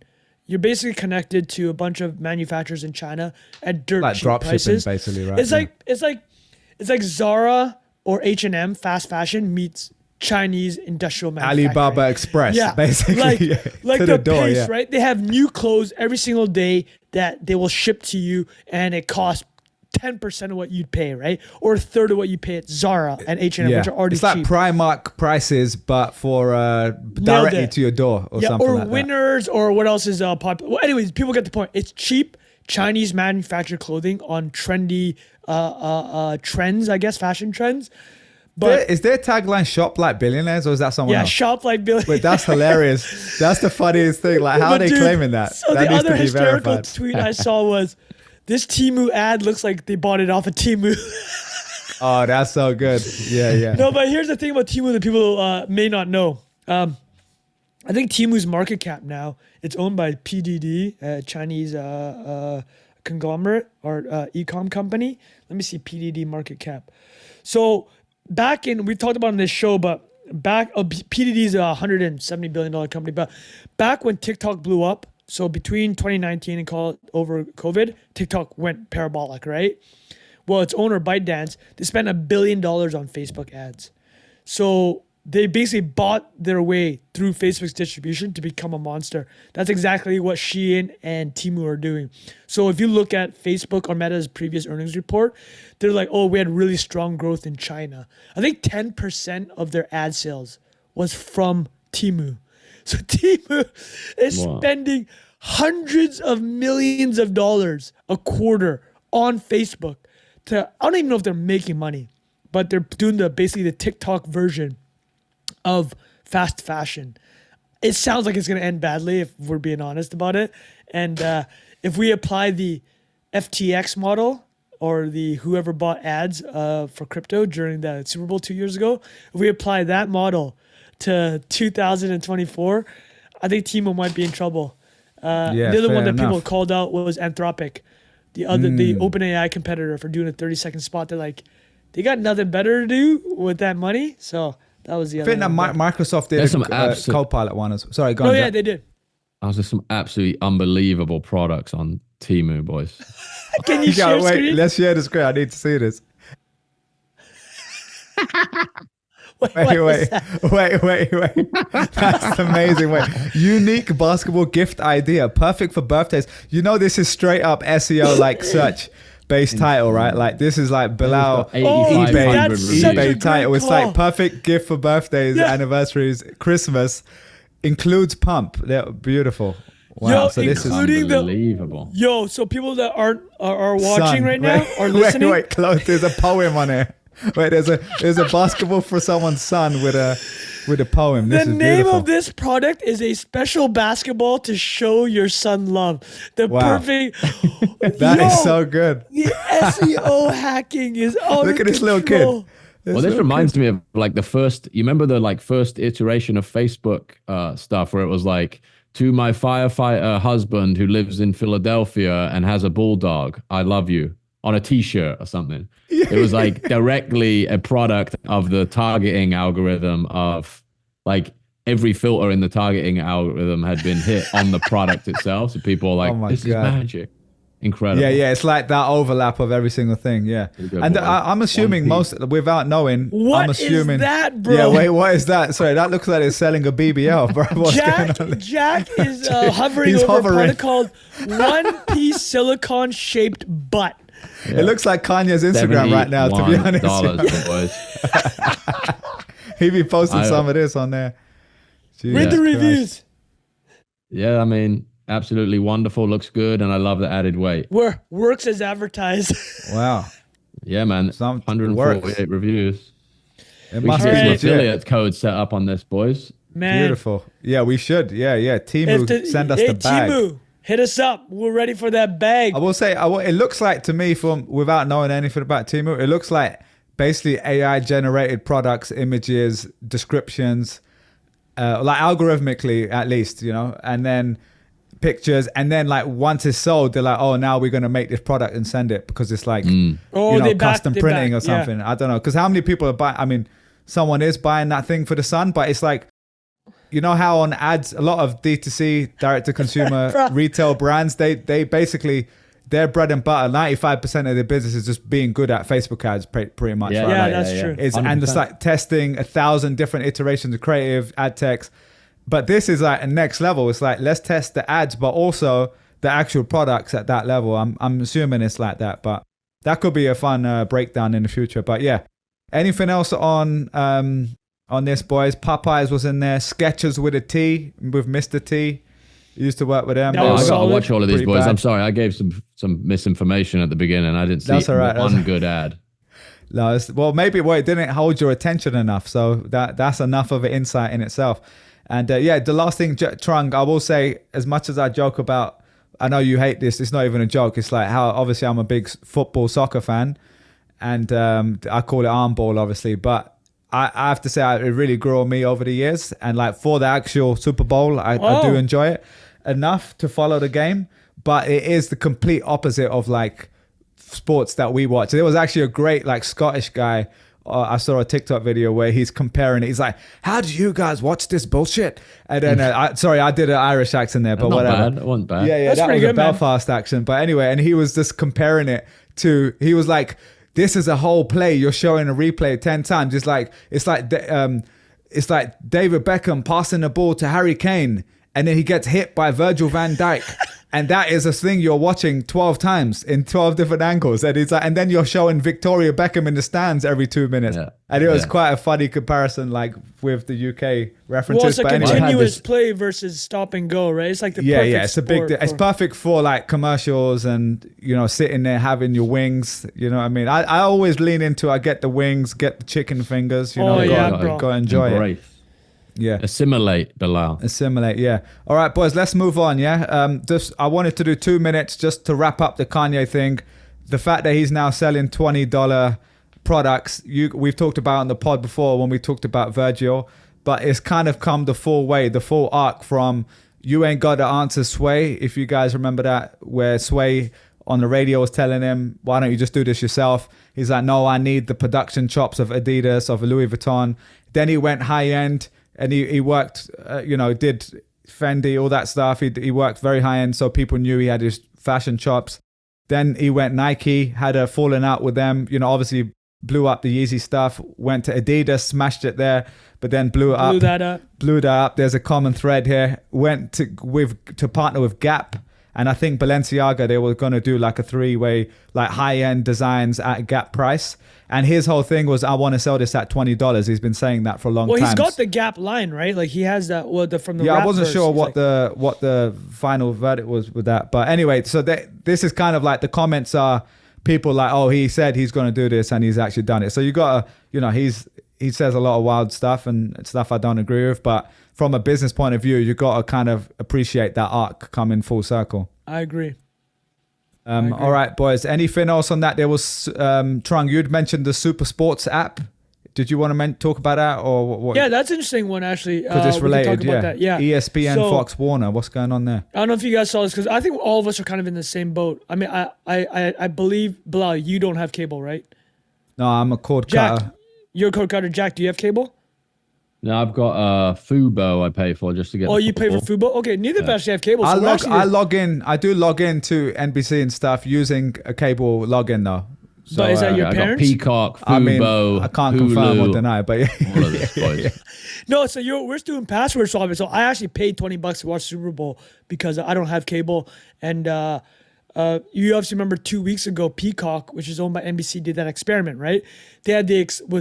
A: You're basically connected to a bunch of manufacturers in China at dirt cheap
B: drop
A: prices.
B: Shipping, basically, right?
A: It's like Zara or H&M fast fashion meets Chinese industrial manufacturing.
B: Alibaba Express, basically.
A: Like the pace, right? They have new clothes every single day that they will ship to you, and it costs 10% of what you'd pay, right? Or a third of what you pay at Zara and H&M, which are already cheap.
B: It's like Primark prices, but for directly to your door or something like that.
A: Or Winners, or what else is popular. Well, anyways, people get the point. It's cheap Chinese manufactured clothing on trendy trends, I guess, fashion trends. But
B: is their tagline "Shop like billionaires" or is that someone else?
A: Yeah, shop like billionaires.
B: Wait, that's hilarious. That's the funniest thing. Like, how are they claiming that?
A: So
B: that
A: the other hysterical
B: verified.
A: tweet I saw was, this Temu ad looks like they bought it off of Temu.
B: Oh, that's so good. Yeah.
A: No, but here's the thing about Temu that people may not know. I think Temu's market cap now, it's owned by PDD, a Chinese conglomerate or e-com company. Let me see PDD market cap. So we talked about it on this show, but PDD is a $170 billion company. But back when TikTok blew up, so between 2019 and call it over COVID, TikTok went parabolic, right? Well, its owner, ByteDance, they spent $1 billion on Facebook ads. So they basically bought their way through Facebook's distribution to become a monster. That's exactly what Shein and Temu are doing. So if you look at Facebook or Meta's previous earnings report, they're like, oh, we had really strong growth in China. I think 10% of their ad sales was from Temu. So Temu is spending hundreds of millions of dollars a quarter on Facebook. I don't even know if they're making money, but they're doing basically the TikTok version of fast fashion. It sounds like it's going to end badly if we're being honest about it. And if we apply the FTX model or the whoever bought ads for crypto during the Super Bowl 2 years ago, if we apply that model to 2024, I think Temu might be in trouble. The other one that people called out was Anthropic, the OpenAI competitor, for doing a 30-second spot. They're like, they got nothing better to do with that money. So that was the other.
B: I think that Microsoft did a Copilot one as well. Sorry, go on.
A: Oh yeah, they did.
C: There's some absolutely unbelievable products on Temu, boys.
A: Can you share screen?
B: Let's share the screen. I need to see this. Wait. That's amazing. Unique basketball gift idea. Perfect for birthdays. You know, this is straight up SEO like search based title, right? Like this is like Bilal eBay title. It's like perfect gift for birthdays, anniversaries, Christmas. Includes pump. They're beautiful. Wow, so this is
C: unbelievable.
A: So people that are watching right now are listening.
B: Wait, close. There's a poem on here. Wait, there's a basketball for someone's son with a poem. This is beautiful. The name
A: of this product is a special basketball to show your son love. Perfect.
B: That is so good.
A: The SEO hacking is out
B: Look at this little kid.
C: This reminds me of like the first. You remember the like first iteration of Facebook stuff where it was like, to my firefighter husband who lives in Philadelphia and has a bulldog, I love you, on a T-shirt or something. It was like directly a product of the targeting algorithm of like every filter in the targeting algorithm had been hit on the product itself. So people are like, this is magic. Incredible.
B: Yeah. It's like that overlap of every single thing. Yeah. And I'm assuming without knowing, I'm assuming.
A: Is that, bro?
B: Yeah, wait, what is that? Sorry, that looks like it's selling a BBL, bro. What's going on?
A: Jack is hovering over a product called One Piece Silicone Shaped Butt.
B: Yeah. It looks like Kanye's Instagram right now, to be honest. He'd be posting some of this on there.
A: Read the reviews.
C: Yeah, I mean, absolutely wonderful. Looks good, and I love the added weight.
A: Works as advertised.
B: Wow.
C: Yeah, man. 148 reviews.
B: It
C: must be an affiliate code set up on this, boys.
A: Man.
B: Beautiful. Yeah, we should. Yeah. Temu, send us the bag.
A: Temu, hit us up. We're ready for that bag.
B: I will say, it looks like to me, without knowing anything about Temu, it looks like basically AI generated products, images, descriptions, like algorithmically at least, and then pictures, and then like once it's sold, they're like, oh, now we're going to make this product and send it because it's like custom printing or something. I don't know, because how many people are buying? I mean, someone is buying that thing for the son, but it's like, you know how on ads, a lot of D2C, direct to consumer retail brands, they basically, their bread and butter, 95% of their business is just being good at Facebook ads, pretty much.
A: Yeah,
B: right?
A: That's true.
B: And it's like testing 1,000 different iterations of creative ad techs. But this is like a next level. It's like, let's test the ads, but also the actual products at that level. I'm assuming it's like that, but that could be a fun breakdown in the future. But yeah, anything else on this, boys? Popeyes was in there. Skechers with a T, with Mr. T. Used to work with them.
C: I got to watch all of these, boys. Bad. I'm sorry, I gave some misinformation at the beginning. I didn't see one good ad.
B: No, it didn't hold your attention enough. So that's enough of an insight in itself. And the last thing, Trung, I will say, as much as I joke about, I know you hate this, it's not even a joke. It's like how, obviously, I'm a big soccer fan, and I call it armball, obviously. But I have to say, it really grew on me over the years. And like for the actual Super Bowl, I do enjoy it enough to follow the game. But it is the complete opposite of like sports that we watch. There was actually a great like Scottish guy. I saw a TikTok video where he's comparing it. He's like, how do you guys watch this bullshit? And then, I did an Irish accent there, but whatever.
C: That wasn't bad.
B: Yeah, that was a Belfast accent. But anyway, and he was just comparing it to, he was like, this is a whole play. You're showing a replay 10 times. It's like David Beckham passing the ball to Harry Kane, and then he gets hit by Virgil van Dijk. And that is a thing you're watching 12 times in 12 different angles. And it's like, and then you're showing Victoria Beckham in the stands every 2 minutes. Yeah. And it was quite a funny comparison, like with the UK references.
A: Well, it's a continuous play versus stop and go, right? It's like the perfect
B: it's perfect for like commercials and, sitting there having your wings. You know what I mean? I always lean into, I get the wings, get the chicken fingers, go enjoy it. Yeah.
C: Assimilate, Bilal.
B: Assimilate, yeah. All right, boys, let's move on, yeah? I wanted to do 2 minutes just to wrap up the Kanye thing. The fact that he's now selling $20 products, we've talked about on the pod before when we talked about Virgil, but it's kind of come the full arc from You Ain't Got to Answer Sway, if you guys remember that, where Sway on the radio was telling him, why don't you just do this yourself? He's like, no, I need the production chops of Adidas, of Louis Vuitton. Then he went high end and he worked, did Fendi, all that stuff. He worked very high end, so people knew he had his fashion chops. Then he went Nike, had a falling out with them, obviously blew up the Yeezy stuff, went to Adidas, smashed it there, but then blew that up. There's a common thread here. Went to partner with Gap. And I think Balenciaga, they were going to do like a 3-way, like high-end designs at Gap price. And his whole thing was, I want to sell this at $20. He's been saying that for a long time.
A: Well, he's got the Gap line, right? Like he has that from the
B: Yeah,
A: rap
B: I wasn't
A: verse.
B: sure what the final verdict was with that. But anyway, so this is kind of like the comments are people like, oh, he said he's going to do this and he's actually done it. So you got to, he says a lot of wild stuff and stuff I don't agree with. But from a business point of view, you got to kind of appreciate that arc coming full circle.
A: I agree.
B: All right, boys. Anything else on that? There was, Trung, you'd mentioned the Super Sports app. Did you want to talk about that or what?
A: Yeah, that's an interesting one, actually.
B: Because it's related,
A: yeah.
B: ESPN, Fox, Warner. What's going on there?
A: I don't know if you guys saw this, because I think all of us are kind of in the same boat. I mean, I believe, Bilal, you don't have cable, right?
B: No, I'm a cord
A: Jack,
B: cutter.
A: you're a cord cutter. Jack, do you have cable?
C: No, I've got Fubo I pay for just to get.
A: Oh, you pay for Fubo? Okay, neither of us actually have cable. So
B: I log in. I do log in to NBC and stuff using a cable login though. So,
A: but is that your parents?
C: I got Peacock, Fubo,
B: I can't
C: Hulu,
B: confirm or deny, but yeah.
C: All of this, boys.
A: No, so we're doing password swapping. So I actually paid $20 to watch Super Bowl because I don't have cable. And you obviously remember 2 weeks ago, Peacock, which is owned by NBC, did that experiment, right? They had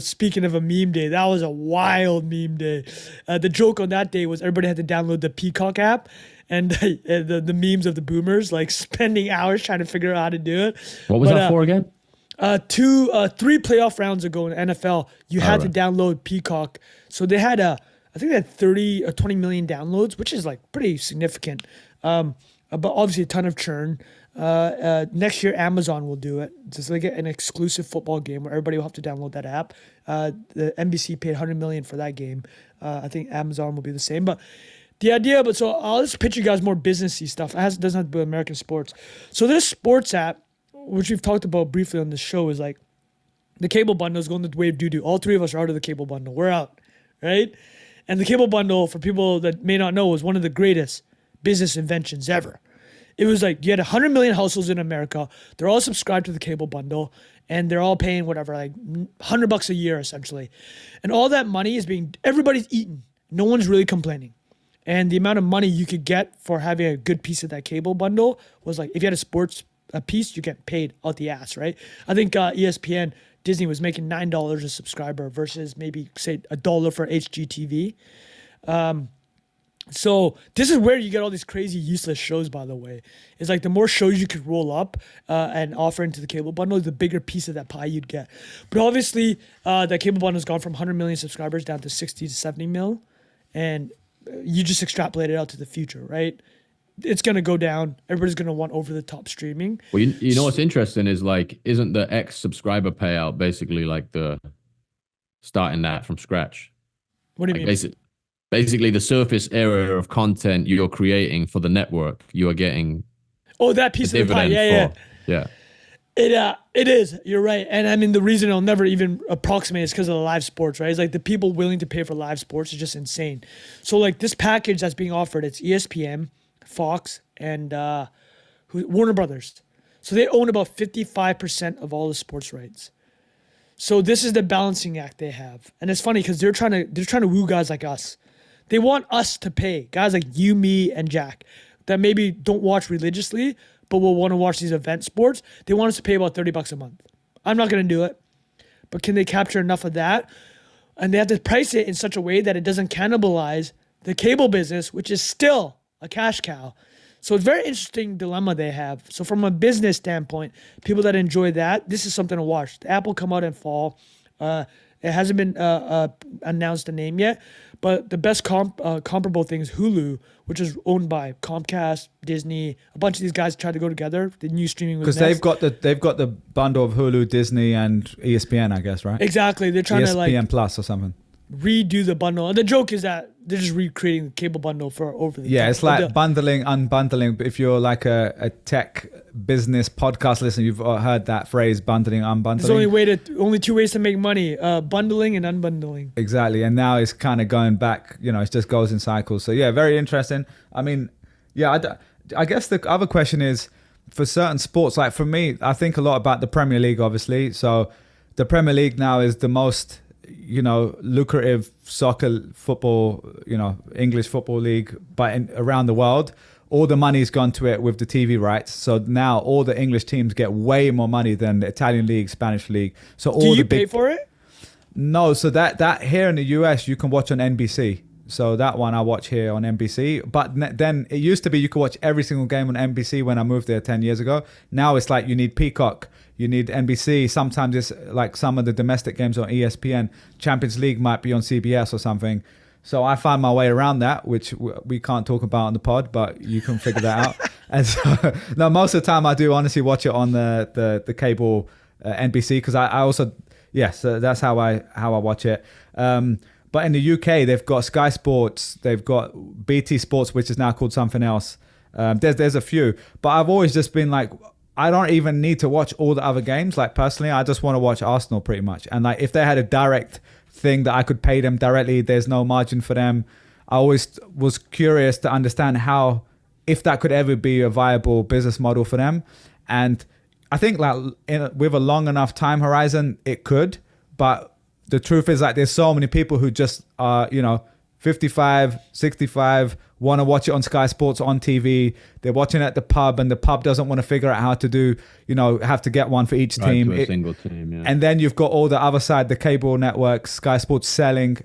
A: speaking of a meme day, that was a wild meme day. The joke on that day was everybody had to download the Peacock app. And the memes of the boomers like spending hours trying to figure out how to do it.
C: What was that for again?
A: 3 playoff rounds ago in NFL, you had to download Peacock. So they had I think they had 30 or 20 million downloads, which is like pretty significant. But obviously a ton of churn. Next year, Amazon will do it. Just like an exclusive football game where everybody will have to download that app. The NBC paid $100 million for that game. I think Amazon will be the same. But the idea, so I'll just pitch you guys more businessy stuff. It doesn't have to be American sports. So this sports app, which we've talked about briefly on this show, is like the cable bundle is going the way of doo-doo. All three of us are out of the cable bundle. We're out, right? And the cable bundle, for people that may not know, was one of the greatest business inventions ever. It was like you had 100 million households in America. They're all subscribed to the cable bundle, and they're all paying whatever, like $100 a year essentially. And all that money is everybody's eating. No one's really complaining. And the amount of money you could get for having a good piece of that cable bundle was like, if you had a sports piece, you get paid out the ass, right? I think ESPN, Disney was making $9 a subscriber versus maybe say $1 for HGTV. So this is where you get all these crazy useless shows, by the way. It's like the more shows you could roll up and offer into the cable bundle, the bigger piece of that pie you'd get. But obviously, that cable bundle has gone from 100 million subscribers down to 60 to 70 mil. And you just extrapolate it out to the future, right? It's going to go down. Everybody's going to want over-the-top streaming.
C: Well, you know what's interesting is like, isn't the X subscriber payout basically like the starting that from scratch?
A: What do you mean?
C: Basically, the surface area of content you're creating for the network, you are getting.
A: Oh, that piece of the pie. Yeah. It is. You're right. And I mean, the reason I'll never even approximate is because of the live sports, right? It's like the people willing to pay for live sports is just insane. So like this package that's being offered, it's ESPN, Fox, and Warner Brothers. So they own about 55% of all the sports rights. So this is the balancing act they have. And it's funny because they're trying to woo guys like us. They want us to pay, guys like you, me, and Jack, that maybe don't watch religiously, but will want to watch these event sports. They want us to pay about $30 a month. I'm not going to do it. But can they capture enough of that? And they have to price it in such a way that it doesn't cannibalize the cable business, which is still a cash cow. So it's a very interesting dilemma they have. So from a business standpoint, people that enjoy that, this is something to watch. The app will come out in fall. It hasn't been announced a name yet, but the best comparable thing is Hulu, which is owned by Comcast, Disney. A bunch of these guys tried to go together. The new streaming
B: because they've got the bundle of Hulu, Disney, and ESPN, I guess, right?
A: Exactly. They're trying
B: ESPN
A: to like
B: Plus or something.
A: redo the bundle. And the joke is that they're just recreating the cable bundle for over the
B: Yeah,
A: top.
B: it's like bundling, unbundling. But if you're like a tech business podcast listener, you've heard that phrase, bundling, unbundling.
A: There's only two ways to make money, bundling and unbundling.
B: Exactly. And now it's kind of going back, it just goes in cycles. So yeah, very interesting. I mean, yeah, I guess the other question is, for certain sports, like for me, I think a lot about the Premier League, obviously. So the Premier League now is the most, lucrative football, English football league, but around the world, all the money's gone to it with the TV rights. So now all the English teams get way more money than the Italian league, Spanish league. So all
A: Do you pay for it?
B: No. So that here in the US, you can watch on NBC. So that one I watch here on NBC. But then it used to be you could watch every single game on NBC when I moved there 10 years ago. Now it's like you need Peacock, you need NBC. Sometimes it's like some of the domestic games on ESPN. Champions League might be on CBS or something. So I find my way around that, which we can't talk about on the pod, but you can figure that out. And so, no, most of the time I do honestly watch it on the cable NBC, because I also, so that's how I watch it. But in the UK, they've got Sky Sports, they've got BT Sports, which is now called something else. There's a few, but I've always just been like, I don't even need to watch all the other games. Like personally, I just want to watch Arsenal pretty much. And like if they had a direct thing that I could pay them directly, there's no margin for them. I always was curious to understand if that could ever be a viable business model for them. And I think like with a long enough time horizon, it could, but the truth is like there's so many people who just are, 55, 65, want to watch it on Sky Sports on TV. They're watching it at the pub and the pub doesn't want to figure out how to do, have to get one for each team.
C: To a single team, yeah.
B: And then you've got all the other side, the cable networks, Sky Sports selling,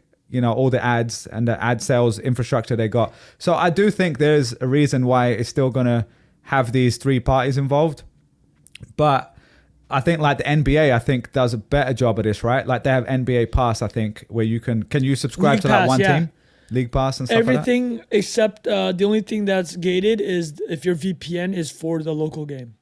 B: all the ads and the ad sales infrastructure they got. So I do think there's a reason why it's still going to have these three parties involved. But I think like the NBA, I think does a better job of this, right? Like they have NBA Pass, I think, where can you subscribe
A: League
B: to
A: Pass,
B: that one
A: yeah.
B: team? League Pass and stuff
A: Everything
B: like
A: except the only thing that's gated is if your VPN is for the local game.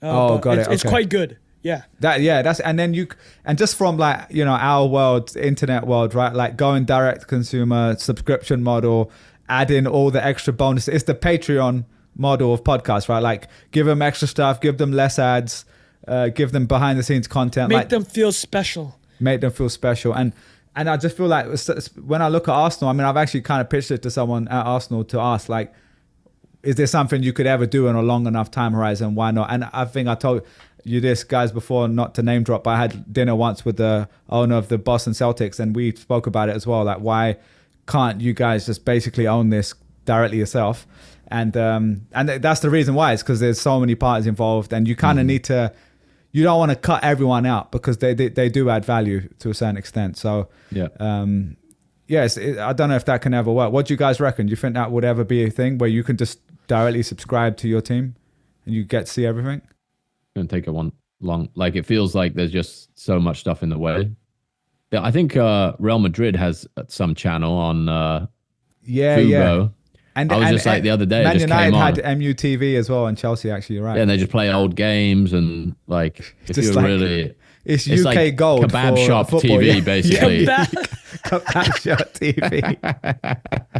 B: Got it.
A: It's
B: Okay.
A: quite good. Yeah.
B: That's and then and just from like our world, internet world, right? Like going direct to consumer subscription model, add in all the extra bonuses. It's the Patreon model of podcasts, right? Like give them extra stuff, give them less ads, give them behind the scenes content,
A: Make them feel special. And I just feel like when I look at Arsenal, I mean, I've actually kind of pitched it to someone at Arsenal to ask, like, is there something you could ever do in a long enough time horizon? Why not? And I think I told you this, guys, before, not to name drop, but I had dinner once with the owner of the Boston Celtics, and we spoke about it as well. Like, why can't you guys just basically own this directly yourself? And that's the reason why. It's because there's so many parties involved, and you kind of need to. You don't want to cut everyone out because they do add value to a certain extent. So
C: yeah,
B: I don't know if that can ever work. What do you guys reckon? Do you think that would ever be a thing where you can just directly subscribe to your team and you get to see everything?
C: Gonna take long. Like it feels like there's just so much stuff in the way. Yeah, I think Real Madrid has some channel on Fubo.
B: Yeah.
C: And I was just like the other day,
B: Man
C: it just
B: United
C: came on.
B: had MUTV as well, and Chelsea actually, you're right.
C: Yeah, and they just play old games and like if
B: Just
C: you're
B: like-
C: really
B: It's
C: it's
B: UK
C: like
B: Gold
C: kebab
B: for
C: shop
B: football,
C: TV
B: yeah.
C: basically.
B: Kebab shop TV.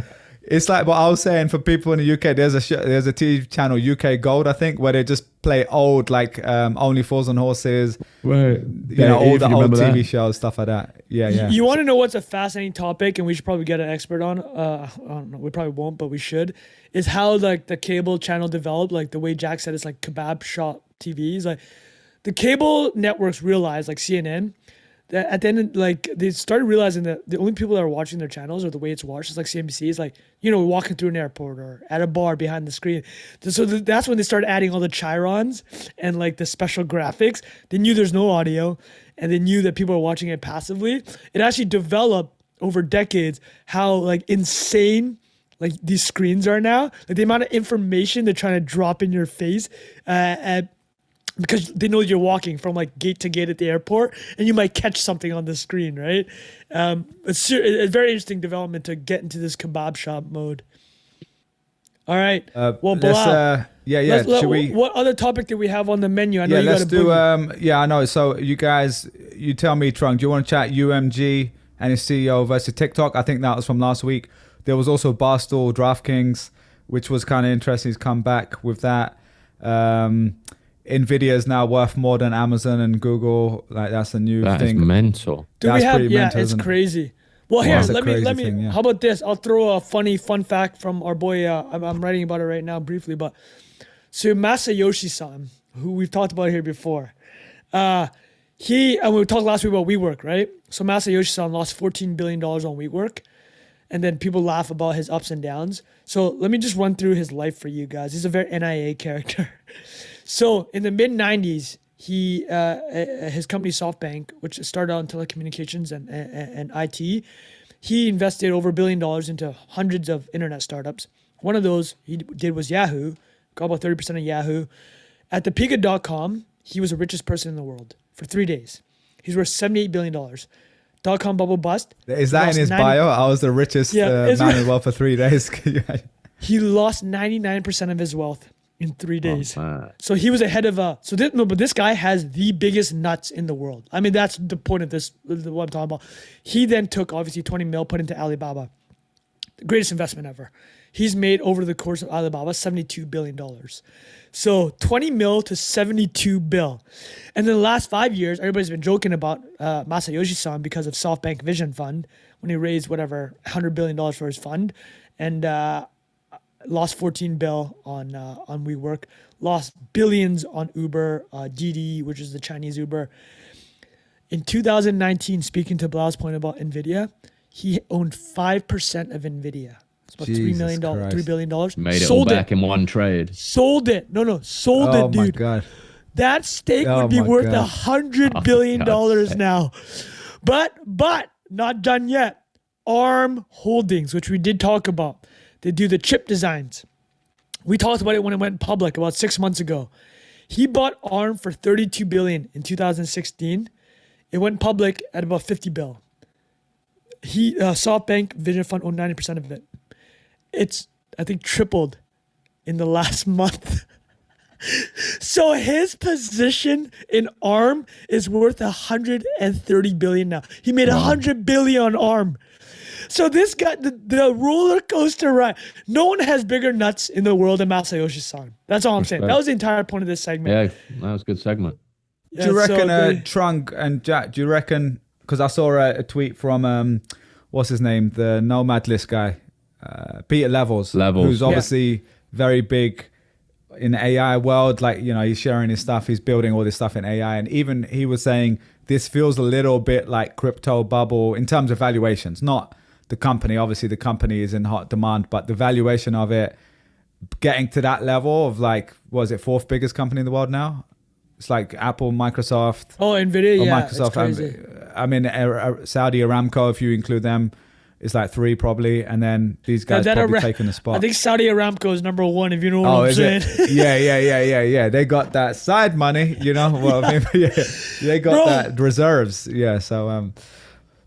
B: It's like what I was saying for people in the UK. There's a TV channel, UK Gold, I think, where they just play old like Only Fools and Horses,
C: Right.
B: all the old TV shows, stuff like that. Yeah.
A: You want to know what's a fascinating topic, and we should probably get an expert on. I don't know, we probably won't, but we should. Is how like the cable channel developed, like the way Jack said, it's like kebab shop TVs. Like the cable networks realized, like CNN, that at the end, like they started realizing that the only people that are watching their channels or the way it's watched is like CNBC is like, walking through an airport or at a bar behind the screen. So that's when they started adding all the chyrons and like the special graphics. They knew there's no audio and they knew that people are watching it passively. It actually developed over decades how like insane like these screens are now. Like the amount of information they're trying to drop in your face because they know you're walking from like gate to gate at the airport and you might catch something on the screen, right? It's a very interesting development to get into this kebab shop mode. All right. Well, Bilal,
B: Should we?
A: What other topic do we have on the menu? I know you
B: let's
A: got
B: do. I know. So you guys, you tell me, Trung. Do you want to chat UMG and his CEO versus TikTok. I think that was from last week. There was also Barstool, DraftKings, which was kind of interesting. He's come back with that. Nvidia is now worth more than Amazon and Google. Like that's a new thing.
C: That is mental.
A: It's crazy. Well, here, let me.
B: Thing, yeah.
A: How about this? I'll throw a funny fun fact from our boy. I'm writing about it right now briefly, but so Masayoshi-san, who we've talked about here before, we talked last week about WeWork, right? So Masayoshi-san lost $14 billion on WeWork, and then people laugh about his ups and downs. So let me just run through his life for you guys. He's a very NIA character. So in the mid 90s, his company SoftBank, which started out in telecommunications and IT, he invested over $1 billion into hundreds of internet startups. One of those he did was Yahoo, got about 30% of Yahoo. At the peak of .com, he was the richest person in the world for 3 days. He's worth $78 billion. .com bubble bust.
B: Is that in his bio? I was the richest man in the world for 3 days.
A: He lost 99% of his wealth in 3 days.
C: Oh,
A: so he was ahead of but this guy has the biggest nuts in the world. I mean, that's the point of this, what I'm talking about. He then took obviously 20 mil, put into Alibaba. The greatest investment ever. He's made over the course of Alibaba $72 billion. So 20 mil to 72 bill. And then the last 5 years, everybody's been joking about Masayoshi-san because of SoftBank Vision Fund when he raised $100 billion for his fund. And lost 14 bill on WeWork, lost billions on Uber, Didi, which is the Chinese Uber. In 2019, speaking to Bilal's point about NVIDIA, he owned 5% of NVIDIA. It's about $3 billion.
C: Made it all back in one trade.
A: Sold it. Sold it, dude. Oh my God. That stake would be worth $100 billion now. But not done yet. ARM Holdings, which we did talk about. They do the chip designs. We talked about it when it went public about 6 months ago. He bought ARM for $32 billion in 2016. It went public at about $50 billion. SoftBank Vision Fund owned 90% of it. It's, I think, tripled in the last month. So his position in ARM is worth $130 billion now. He made $100 billion on ARM. So this guy, the roller coaster ride. No one has bigger nuts in the world than Masayoshi-san. That's all I'm saying. That was the entire point of this segment.
C: Yeah, that was a good segment.
B: Do you reckon, Trunk and Jack, do you reckon, because I saw a tweet from, what's his name, the Nomad List guy, Peter Levels, who's obviously very big in the AI world. Like, he's sharing his stuff. He's building all this stuff in AI. And even he was saying this feels a little bit like crypto bubble in terms of valuations, not the company. Obviously, the company is in hot demand, but the valuation of it getting to that level of was it fourth biggest company in the world now? It's like Apple, Microsoft.
A: Oh, NVIDIA,
B: Microsoft.
A: It's crazy.
B: I mean, Saudi Aramco, if you include them, is like 3 probably. And then these guys probably taking the spot.
A: I think Saudi Aramco is number 1, if you know what I'm saying.
B: Yeah. They got that side money, Well, I mean, they got that reserves. Yeah, so...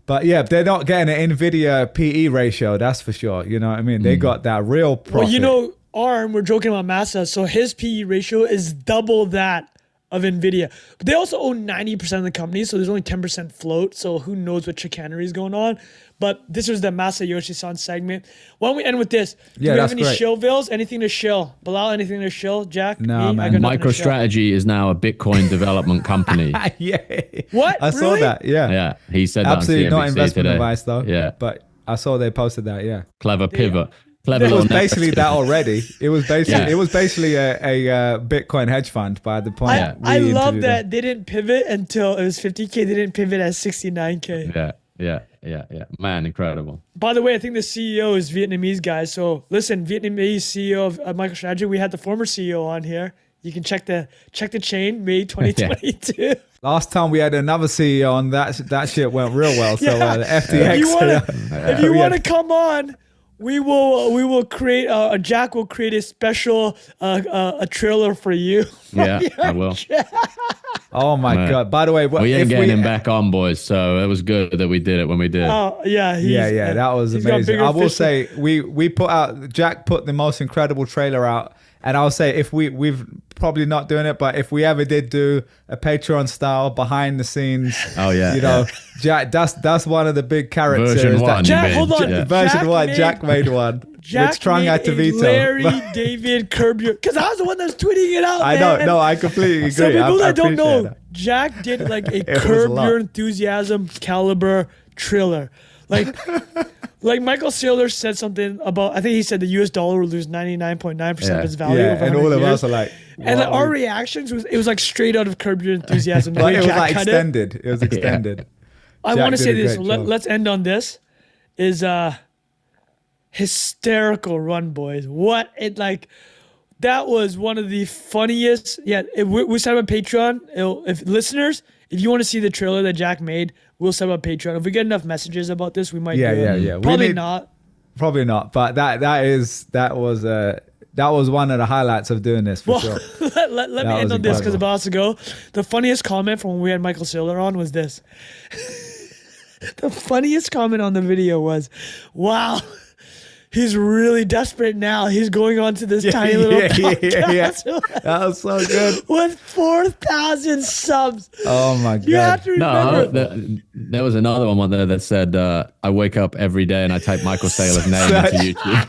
B: But yeah, they're not getting an NVIDIA PE ratio, that's for sure. You know what I mean? They got that real profit.
A: Well, ARM, we're joking about Masa, so his PE ratio is double that of NVIDIA. But they also own 90% of the company, so there's only 10% float, so who knows what chicanery is going on. But this was the Masayoshi-san segment. Why don't we end with this? Do you have any shillvilles? Anything to shill? Bilal, anything to shill? Jack?
B: No, man.
C: MicroStrategy is now a Bitcoin development company.
B: Yeah.
A: What?
B: I saw that, yeah.
C: Yeah, he said
B: absolutely
C: that on CNBC
B: not investment
C: today.
B: advice, though.
C: Yeah.
B: But I saw they posted that, yeah.
C: Clever pivot.
B: It was basically that already. It was basically a Bitcoin hedge fund by the point.
A: I love that they didn't pivot until it was 50K. They didn't pivot at 69K.
C: Yeah. Man, incredible.
A: By the way, I think the CEO is Vietnamese guy. So listen, Vietnamese CEO of MicroStrategy. We had the former CEO on here. You can check the chain, May 2022. Yeah.
B: Last time we had another CEO on that shit went real well. So the FTX.
A: If you want to come on, we will create Jack will create a special a trailer for you.
C: Yeah, I will.
B: Oh my God! By the way,
C: we ain't getting him back on, boys. So it was good that we did it when we did.
A: Oh yeah,
B: that was amazing. I will say Jack put the most incredible trailer out And I'll say if we've probably not doing it, but if we ever did do a Patreon style behind the scenes, Jack, that's one of the big characters.
C: Version 1.
A: Jack, hold on.
B: Version 1. Jack made one.
A: Jack
B: which Trung had to veto.
A: Larry David curb your, because I was the one that's tweeting it out.
B: I know. No, I completely agree.
A: Some people that don't know,
B: that.
A: Jack did like a Curb Your Enthusiasm caliber thriller. Like Michael Saylor said something about, I think he said the US dollar will lose 99.9% of its value.
B: Yeah,
A: over
B: and all of us are like,
A: and like, our reactions it was like straight out of Curb Your Enthusiasm.
B: But it was like extended. It was extended.
A: I want to say this. Let's end on this. Is hysterical run, boys. What it like. That was one of the funniest. Yeah, we set up a Patreon. If listeners, if you want to see the trailer that Jack made, we'll set up a Patreon. If we get enough messages about this, we might.
B: Yeah.
A: Probably not.
B: Probably not. But that was one of the highlights of doing this for sure.
A: let me end on this because about to go. The funniest comment from when we had Michael Saylor on was this. The funniest comment on the video was, "Wow." He's really desperate now. He's going on to this tiny little podcast.
B: That was so good.
A: With 4,000 subs.
B: Oh my God.
A: You have to remember.
C: There was another one there that said, I wake up every day and I type Michael Saylor's name into YouTube.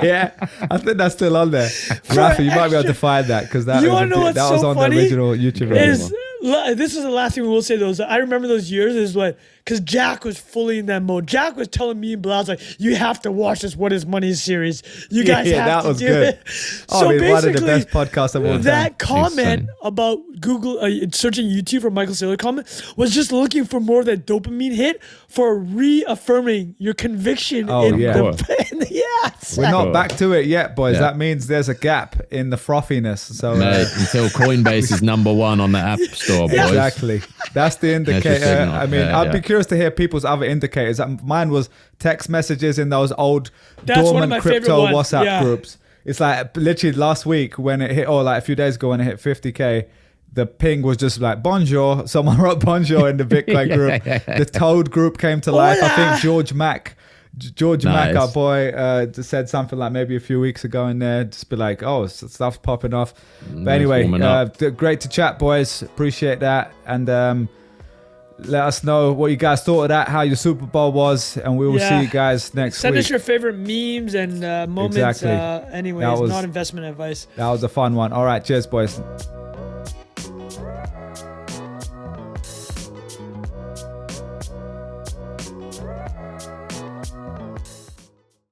B: Yeah. I think that's still on there. Rafa, you might be able to find that because that was on the original YouTube video.
A: This is the last thing we will say though. I remember those years because Jack was fully in that mode. Jack was telling me and Bilal, like, you have to watch this What Is Money series. You guys have to do it.
B: So basically, one of the best podcasts of all time.
A: That comment about Google searching YouTube for Michael Saylor comment was just looking for more of that dopamine hit for reaffirming your conviction in
B: We're not back to it yet, boys. That means there's a gap in the frothiness. So
C: until Coinbase is #1 on the App Store, boys.
B: Exactly. That's the indicator. I mean, I'd be curious to hear people's other indicators. Mine was text messages in those old dormant crypto WhatsApp groups. It's like literally last week when it hit, or like a few days ago when it hit 50K, the ping was just like, bonjour. Someone wrote bonjour in the Bitcoin group. The Toad group came to life. I think George Mack, our boy, just said something like maybe a few weeks ago in there, just be like, oh, stuff's popping off. But anyway, great to chat, boys. Appreciate that. And let us know what you guys thought of that, how your Super Bowl was, and we will see you guys next week.
A: Send us your favorite memes and moments. Anyways, not investment advice.
B: That was a fun one. All right, cheers, boys.